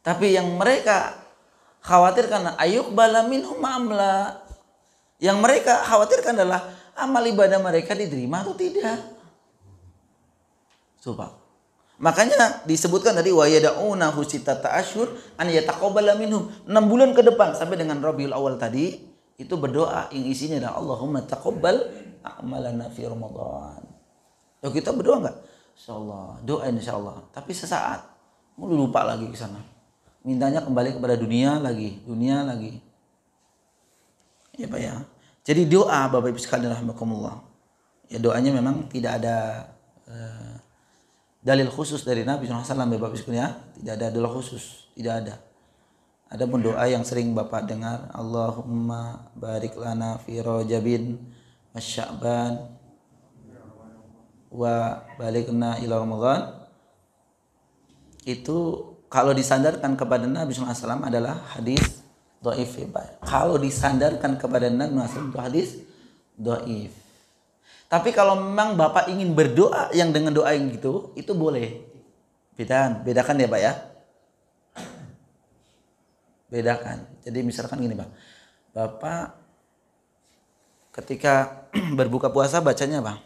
Tapi yang mereka khawatirkan ayuk balaminhum amla. Yang mereka khawatirkan adalah amal ibadah mereka diterima atau tidak. Coba. Makanya disebutkan tadi wa yad'una husitata asyhur an yataqabbala minhum. 6 bulan ke depan sampai dengan Rabiul Awal tadi itu berdoa yang isinya adalah Allahumma taqabbal a'malana fi Ramadan. Loh, kita berdoa enggak? Insyaallah, doa insyaallah. Tapi sesaat mau lupa lagi ke sana. Mintanya kembali kepada dunia lagi. Ya Pak ya. Jadi doa Bapak Ibu sekalian rahimakumullah. Ya, doanya memang tidak ada dalil khusus dari Nabi SAW, Bapak Ibu sekalian, ya. Tidak ada dalil khusus, tidak ada. Adapun doa yang sering Bapak dengar, Allahumma barik lana fi Rajabin wa Sya'ban wa balighna ila Ramadan, itu kalau disandarkan kepada Nabi SAW adalah hadis dhaif. Kalau disandarkan kepada Nabi SAW itu hadis dhaif. Tapi kalau memang Bapak ingin berdoa yang dengan doa yang gitu, itu boleh. Bedakan ya Pak ya. Bedakan. Jadi misalkan gini Pak, Bapak ketika berbuka puasa bacanya apa?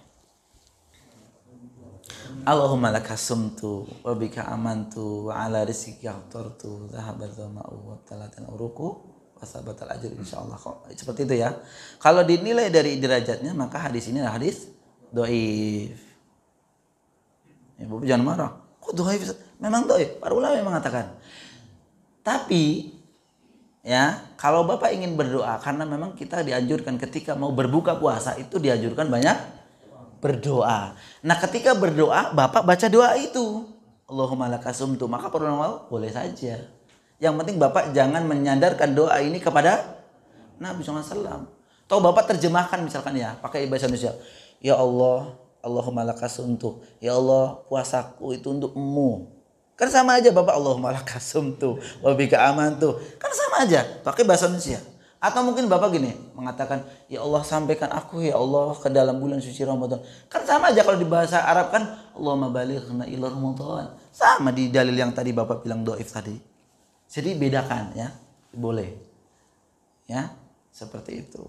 Allahumma laka sumtu wa bika amantu wa ala rizqika aftartu dhahabat dhama'u wa talatan uruku wa sabatal ajr insyaallah. Seperti itu ya. Kalau dinilai dari derajatnya maka hadis ini adalah hadis dhaif. Ya, Bapak jangan marah. Kok dhaif? Memang dhaif. Para ulama mengatakan. Tapi ya, kalau Bapak ingin berdoa, karena memang kita dianjurkan ketika mau berbuka puasa itu dianjurkan banyak berdoa. Nah, ketika berdoa Bapak baca doa itu, Allahumma laka sumtu, maka para ulama boleh saja. Yang penting Bapak jangan menyandarkan doa ini kepada Nabi SAW. Atau Bapak terjemahkan misalkan ya, pakai bahasa Indonesia. Ya Allah, Allahumma laka sumtu. Ya Allah, puasaku itu untukmu. Kan sama aja Bapak Allahumma laka sumtu wa bika amantu. Kan sama aja, pakai bahasa Indonesia. Atau mungkin Bapak gini mengatakan, ya Allah sampaikan aku ya Allah ke dalam bulan suci Ramadan. Kan sama aja kalau di bahasa Arab kan Allahumma balighna ila Ramadan. Sama di dalil yang tadi Bapak bilang dhaif tadi. Jadi bedakan ya, boleh. Ya, seperti itu.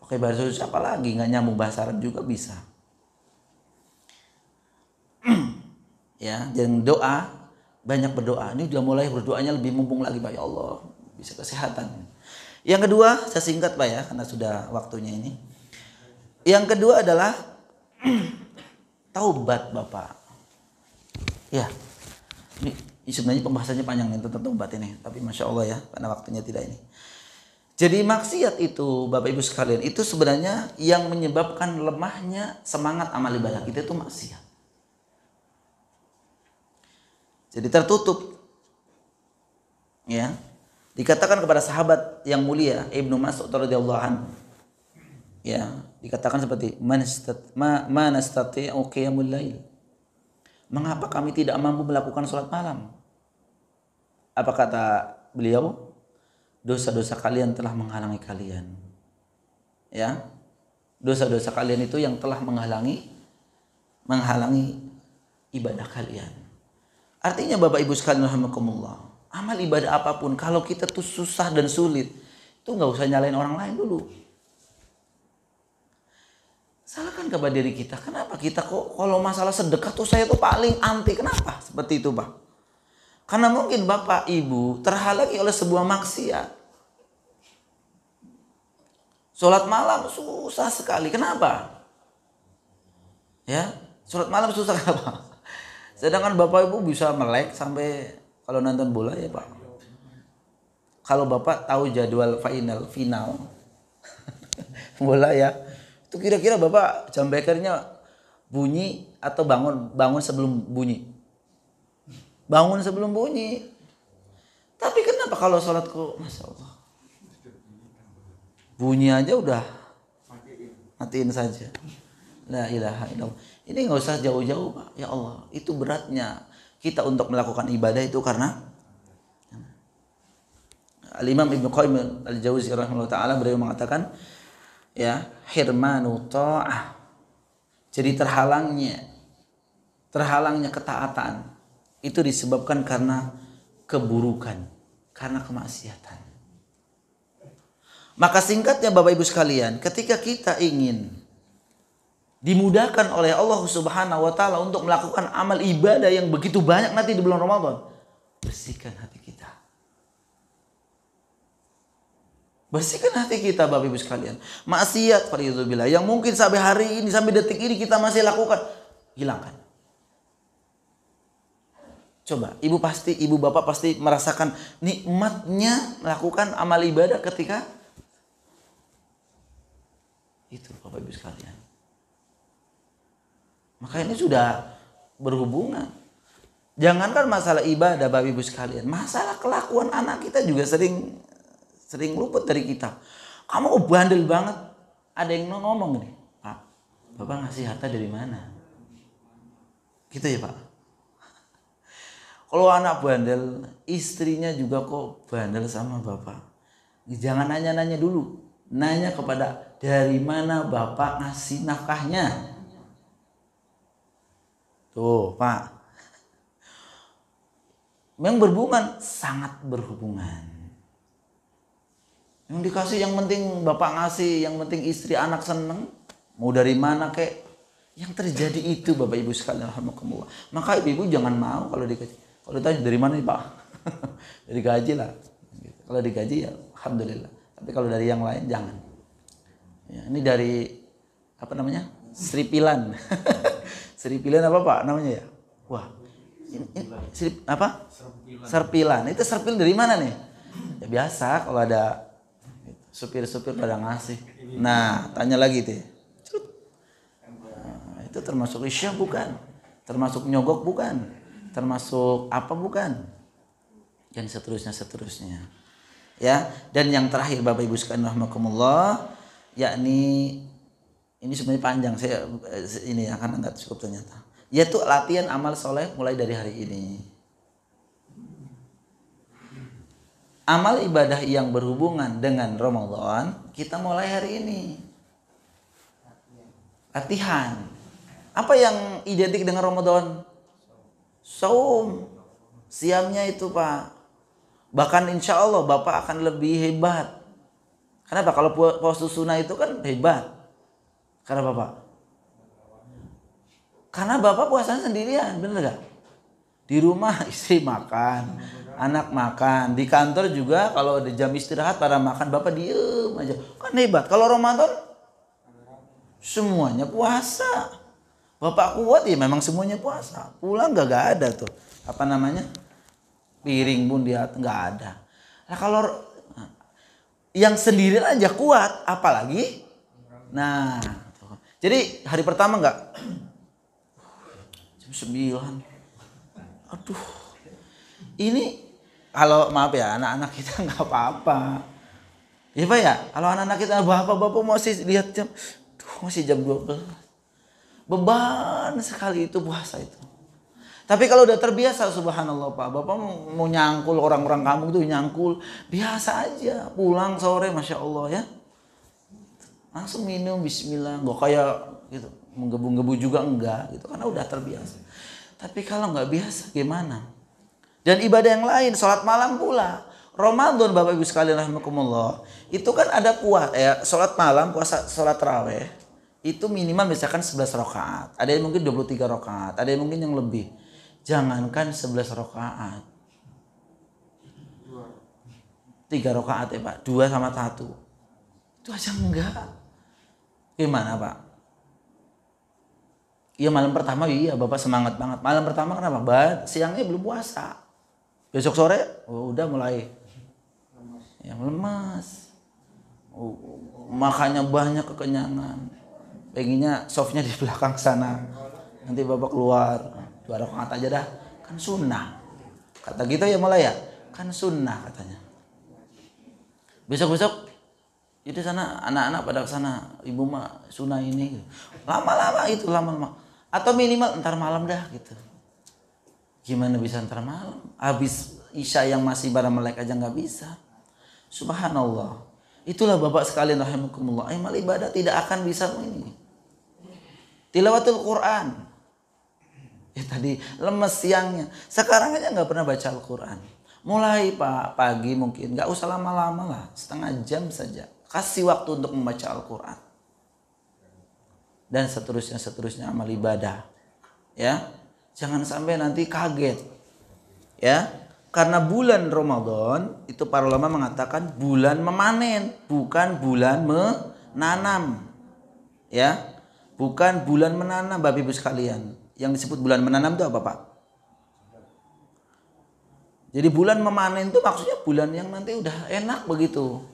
Pakai bahasa Indonesia apa lagi, enggak nyambung bahasa Arab juga bisa. Ya, jangan doa, banyak berdoa. Ini udah mulai berdoanya lebih mumpung lagi Pak, ya Allah, bisa kesehatan. Yang kedua, saya singkat Pak ya, karena sudah waktunya ini. Yang kedua adalah taubat Bapak. Ya, ini sebenarnya pembahasannya panjang nih tentang taubat ini, tapi Masya Allah ya, karena waktunya tidak ini. Jadi maksiat itu Bapak Ibu sekalian, itu sebenarnya yang menyebabkan lemahnya semangat amal ibadah kita itu maksiat. Jadi tertutup. Ya. Dikatakan kepada sahabat yang mulia Ibnu Mas'ud radhiyallahu anhu. Ya, dikatakan seperti ma nastati'u qiyamul lail. Mengapa kami tidak mampu melakukan salat malam? Apa kata beliau? Dosa-dosa kalian telah menghalangi kalian. Ya. Dosa-dosa kalian itu yang telah menghalangi ibadah kalian. Artinya Bapak Ibu sekalian rahimakumullah, amal ibadah apapun kalau kita tuh susah dan sulit, itu nggak usah nyalain orang lain dulu. Salahkan kepada diri kita. Kenapa kita kok kalau masalah sedekah tuh saya tuh paling anti? Kenapa? Seperti itu, Pak. Karena mungkin Bapak Ibu terhalangi oleh sebuah maksiat. Sholat malam susah sekali. Kenapa? Ya, sholat malam susah kenapa? Sedangkan Bapak Ibu bisa melek sampai kalau nonton bola ya Pak. Kalau Bapak tahu jadwal final bola ya, itu kira-kira Bapak jam bekernya bunyi atau bangun sebelum bunyi? Bangun sebelum bunyi. Tapi kenapa kalau sholatku, Masya Allah, bunyi aja udah matiin saja. La ilaha illallah. Ini nggak usah jauh-jauh Pak. Ya Allah, itu beratnya kita untuk melakukan ibadah itu karena Al-Imam Ibnu Qayyim Al-Jauzi rahimahullah taala beliau mengatakan ya, hirmanu ta'ah. Jadi terhalangnya ketaatan itu disebabkan karena keburukan, karena kemaksiatan. Maka singkatnya Bapak Ibu sekalian, ketika kita ingin dimudahkan oleh Allah Subhanahu wa taala untuk melakukan amal ibadah yang begitu banyak nanti di bulan Ramadan, bersihkan hati kita. Bersihkan hati kita Bapak Ibu sekalian. Maksiat fardzubillah yang mungkin sampai hari ini, sampai detik ini kita masih lakukan, hilangkan. Coba, ibu bapak pasti merasakan nikmatnya melakukan amal ibadah ketika itu Bapak Ibu sekalian. Maka ini sudah berhubungan. Jangankan masalah ibadah Bapak Ibu sekalian, masalah kelakuan anak kita juga sering luput dari kita. Kamu bandel banget. Ada yang ngomong nih, Pak, Bapak ngasih harta dari mana? Gitu ya Pak. Kalau anak bandel, istrinya juga kok bandel sama bapak. Jangan nanya-nanya dulu. Nanya kepada dari mana bapak ngasih nafkahnya. Tuh Pak. Memang berhubungan, sangat berhubungan. Yang dikasih yang penting bapak ngasih, yang penting istri anak seneng. Mau dari mana kek. Yang terjadi itu Bapak Ibu sekalian rahimakumullah. Maka ibu jangan mau kalau dikasih. Kalau ditanya dari mana nih Pak? Dari gaji lah. Kalau digaji ya alhamdulillah. Tapi kalau dari yang lain jangan. Ya, ini dari apa namanya? Seripilan. Seripilan apa Pak namanya ya? Wah. Ini apa? Serpilan. Itu serpil dari mana nih? Ya biasa kalau ada supir-supir pada ngasih. Nah, tanya lagi tuh. Nah, itu termasuk risyah bukan? Termasuk nyogok bukan? Termasuk apa bukan? Dan seterusnya. Ya, dan yang terakhir Bapak Ibu sekalian rahimakumullah, yakni ini sebenarnya panjang, saya ini akan enggak cukup ternyata. Yaitu latihan amal soleh mulai dari hari ini. Amal ibadah yang berhubungan dengan Ramadan kita mulai hari ini. Latihan. Apa yang identik dengan Ramadan? Saum, siamnya itu Pak. Bahkan insya Allah Bapak akan lebih hebat. Kenapa? Kalau puasa sunnah itu kan hebat. Karena Bapak. Karena Bapak puasanya sendirian, bener gak? Di rumah istri makan, anak makan. Di kantor juga kalau ada jam istirahat pada makan, Bapak diem aja. Kan hebat. Kalau Ramadan semuanya puasa. Bapak kuat ya memang semuanya puasa. Pulang gak ada tuh. Apa namanya? Piring pun dia gak ada. Nah kalau yang sendiri aja kuat, apalagi? Nah, jadi hari pertama gak? Jam 9. Aduh, Ini kalau maaf ya anak-anak kita nggak apa-apa. Ya Pak ya, kalau anak-anak kita bapak-bapak masih lihat jam, masih jam 12. Beban sekali itu puasa itu. Tapi kalau udah terbiasa subhanallah Pak, Bapak mau nyangkul orang-orang kampung tuh nyangkul, biasa aja. Pulang sore Masya Allah ya. Langsung minum bismillah, nggak kayak gitu, menggebu-gebu juga enggak gitu, karena udah terbiasa. Tapi kalau nggak biasa gimana? Dan ibadah yang lain, sholat malam pula. Ramadan Bapak Ibu sekalian rahimakumullah, itu kan ada sholat malam, puasa, sholat tarawih. Itu minimal misalkan 11 rakaat. Ada yang mungkin 23 rakaat, ada yang mungkin yang lebih. Jangankan 11 rakaat. 3 rakaat ya Pak, 2 sama 1. Itu aja enggak. Gimana Pak? Iya malam pertama iya Bapak semangat banget. Malam pertama kenapa? Siangnya belum puasa. Besok sore udah mulai yang lemas. Makannya banyak kekenyangan. Pengennya softnya di belakang sana. Nanti Bapak keluar 2 rakaat aja dah. Kan sunnah. Kata kita ya mulai ya. Kan sunnah katanya. Besok-besok itu sana anak-anak pada sana, ibu mah sunnah ini. Lama-lama itu lama-lama. Atau minimal entar malam dah gitu. Gimana bisa entar malam? Habis isya yang masih barang melek aja nggak bisa. Subhanallah. Itulah Bapak sekalian rahimakumullah. Amal ibadah tidak akan bisa ini. Tilawatul Quran. Ya tadi lemes siangnya. Sekarang aja nggak pernah baca Al-Quran. Mulai Pak pagi mungkin nggak usah lama-lama lah, setengah jam saja. Kasih waktu untuk membaca Al-Quran. Dan seterusnya amal ibadah. Ya. Jangan sampai nanti kaget. Ya. Karena bulan Ramadan itu para ulama mengatakan bulan memanen, bukan bulan menanam. Ya. Bukan bulan menanam Bapak Ibu sekalian. Yang disebut bulan menanam itu apa Pak? Jadi bulan memanen itu maksudnya bulan yang nanti udah enak begitu.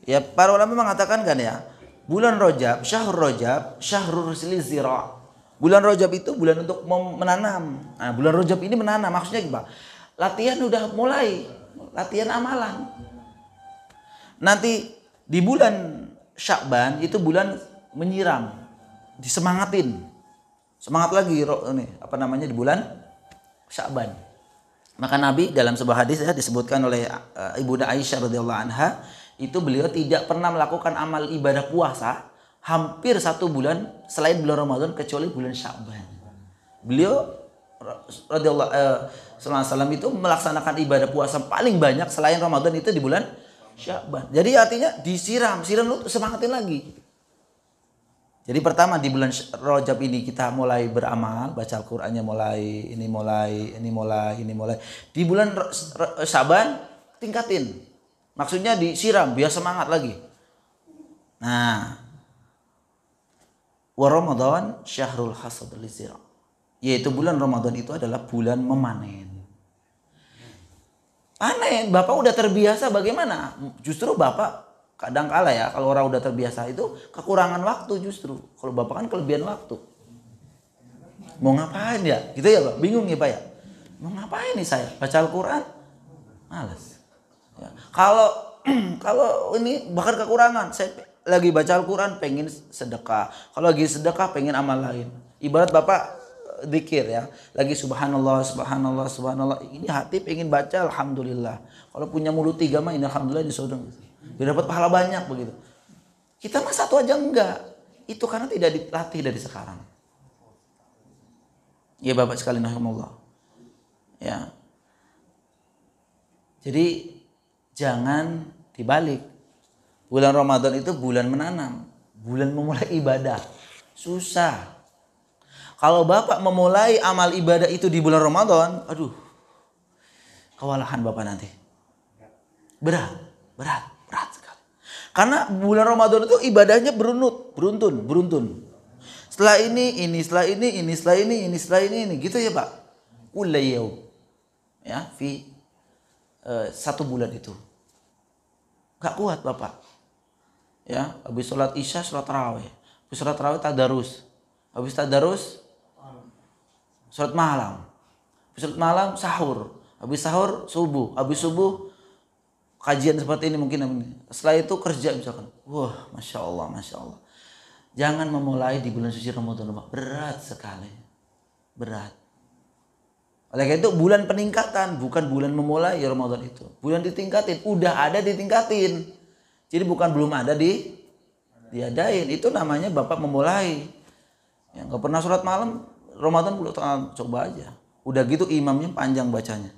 Ya para ulama mengatakan kan ya, bulan Rajab, syahrul zira. Bulan Rajab itu bulan untuk menanam. Nah, bulan Rajab ini menanam maksudnya gimana? Latihan udah mulai, latihan amalan. Nanti di bulan Sya'ban itu bulan menyiram, disemangatin. Semangat lagi ini di bulan Sya'ban. Maka Nabi dalam sebuah hadis ya disebutkan oleh Ibunda Aisyah radhiyallahu anha, itu beliau tidak pernah melakukan amal ibadah puasa hampir 1 bulan selain bulan Ramadan kecuali bulan Sya'ban. Beliau radhiyallahu sallallahu itu melaksanakan ibadah puasa paling banyak selain Ramadan itu di bulan Sya'ban. Jadi artinya siram lu semangatin lagi. Jadi pertama di bulan Rajab ini kita mulai beramal, baca Al-Qur'annya mulai. Di bulan Sya'ban tingkatin. Maksudnya disiram biar semangat lagi. Nah, wa Ramadan syahrul hasad lizira. Yaitu bulan Ramadan itu adalah bulan memanen. Panen, Bapak udah terbiasa bagaimana? Justru Bapak kadang kala ya kalau orang udah terbiasa itu kekurangan waktu justru. Kalau Bapak kan kelebihan waktu. Mau ngapain ya? Gitu ya Pak? Bingung ya Pak ya? Mau ngapain nih saya? Baca Al-Quran? Malas. Ya. Kalau ini bahkan kekurangan. Saya lagi baca Al-Quran pengen sedekah. Kalau lagi sedekah pengen amal lain. Ibarat Bapak zikir ya. Lagi subhanallah. Ini hati pengen baca alhamdulillah. Kalau punya mulut 3 mah ini alhamdulillah disodong. Biar dapat pahala banyak begitu. Kita mah 1 aja enggak. Itu karena tidak dilatih dari sekarang. Ya Bapak sekalian rahimakumullah. Ya. Jadi jangan dibalik. Bulan Ramadan itu bulan menanam, bulan memulai ibadah. Susah. Kalau Bapak memulai amal ibadah itu di bulan Ramadan, aduh. Kewalahan Bapak nanti. Berat sekali. Karena bulan Ramadan itu ibadahnya beruntun. Setelah ini, gitu ya Pak. Ulayyaum. Ya, 1 bulan itu. Gak kuat Bapak. Ya, habis sholat isya, sholat tarawih. Habis sholat tarawih tadarus. Habis tadarus sholat malam. Habis sholat malam sahur. Habis sahur subuh, habis subuh kajian seperti ini mungkin. Setelah itu kerja misalkan. Wah, masya Allah, masya Allah. Jangan memulai di bulan suci Ramadan, berat sekali, berat. Oleh karena itu bulan peningkatan, bukan bulan memulai ya Ramadan itu. Bulan ditingkatin, udah ada ditingkatin. Jadi bukan belum ada diadain. Itu namanya Bapak memulai. Ya, nggak pernah sholat malam Ramadan belum, coba aja. Udah gitu imamnya panjang bacanya.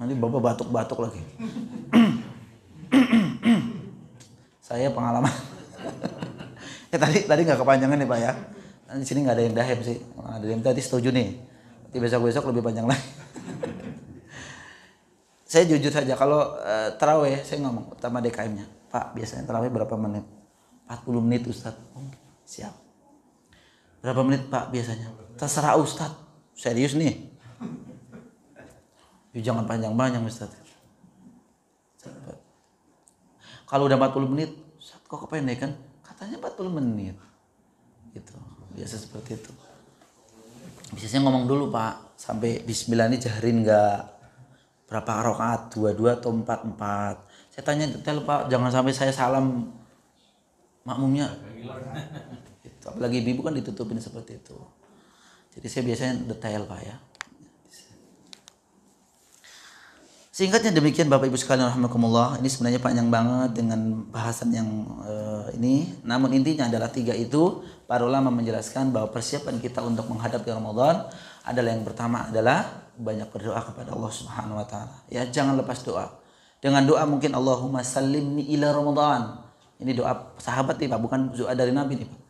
Nanti Bapak batuk-batuk lagi. Saya pengalaman. Tadi nggak kepanjangan nih Pak ya. Di sini nggak ada yang dahem sih. Ada yang tadi setuju nih. Nanti besok-besok lebih panjang lagi. Saya jujur saja kalau taraweh saya ngomong sama DKM-nya, Pak biasanya taraweh berapa menit? 40 menit Ustaz. Oh, siap. Berapa menit Pak biasanya? Terserah Ustaz. Serius nih. Jangan panjang-panjang Ustaz. Kalau udah 40 menit, Ustaz kok kependekan? Katanya 40 menit. Gitu. Biasa seperti itu. Biasanya ngomong dulu Pak, sampai bismillah ini jahrin enggak? Berapa rakaat? 22 atau 44? Saya tanya detail Pak, jangan sampai saya salam makmumnya. Gitu. Apalagi ibu kan ditutupin seperti itu. Jadi saya biasanya detail Pak ya. Singkatnya demikian Bapak Ibu sekalian rahimakumullah. Ini sebenarnya panjang banget dengan bahasan yang ini. Namun intinya adalah 3 itu. Para ulama menjelaskan bahwa persiapan kita untuk menghadapi Ramadan adalah yang pertama adalah banyak berdoa kepada Allah Subhanahu wa taala. Ya, jangan lepas doa. Dengan doa mungkin Allahumma sallimni ila Ramadan. Ini doa sahabat nih Pak, bukan doa dari Nabi nih Pak.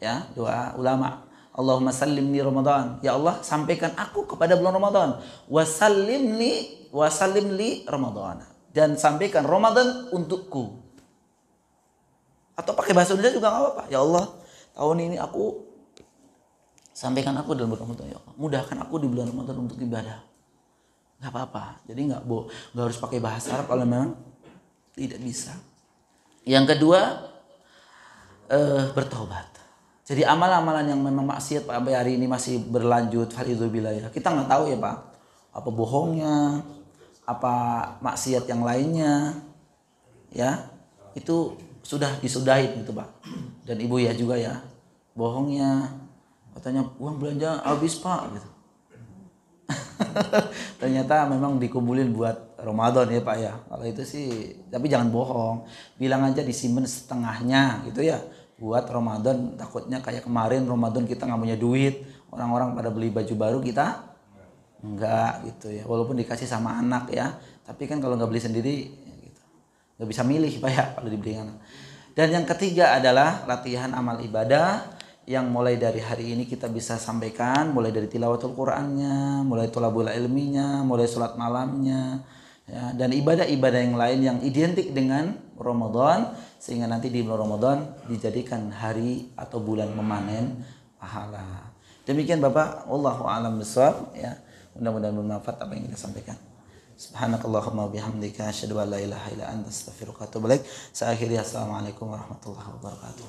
Ya, doa ulama. Allahumma sallimni Ramadan. Ya Allah, sampaikan aku kepada bulan Ramadan. Wasallim li Ramadan. Dan sampaikan Ramadan untukku. Atau pakai bahasa Indonesia juga enggak apa-apa. Ya Allah, tahun ini aku sampaikan aku dalam bulan Ramadan, ya Allah. Mudahkan aku di bulan Ramadan untuk ibadah. Enggak apa-apa. Jadi enggak harus pakai bahasa Arab kalau memang tidak bisa. Yang kedua, bertobat. Jadi amalan-amalan yang memang maksiat Pak sampai hari ini masih berlanjut, falidzubillah ya. Kita nggak tahu ya Pak, apa bohongnya, apa maksiat yang lainnya, ya itu sudah disudahi gitu Pak. Dan Ibu ya juga ya, bohongnya, katanya uang belanja habis Pak gitu. Ternyata memang dikumpulin buat Ramadan ya Pak ya. Kalau itu sih, tapi jangan bohong, bilang aja disimpan setengahnya gitu ya. Buat Ramadan, takutnya kayak kemarin Ramadan kita nggak punya duit, orang-orang pada beli baju baru kita enggak gitu ya, walaupun dikasih sama anak ya, tapi kan kalau nggak beli sendiri ya gitu. Nggak bisa milih Pak ya kalau dibeli anak. Dan yang ketiga adalah latihan amal ibadah yang mulai dari hari ini kita bisa sampaikan, mulai dari tilawatul Qur'annya, mulai thalabul ilminya, mulai sholat malamnya ya, dan ibadah-ibadah yang lain yang identik dengan Ramadan, sehingga nanti di bulan Ramadan dijadikan hari atau bulan memanen pahala. Demikian Bapak, wallahu a'lam bishawab ya. Mudah-mudahan bermanfaat apa yang kita sampaikan. Subhanakallahumma bihamdika asyhadu an la ilaha illa anta astaghfiruka wa atubu ilaik. Saya akhiri, assalamualaikum warahmatullahi wabarakatuh.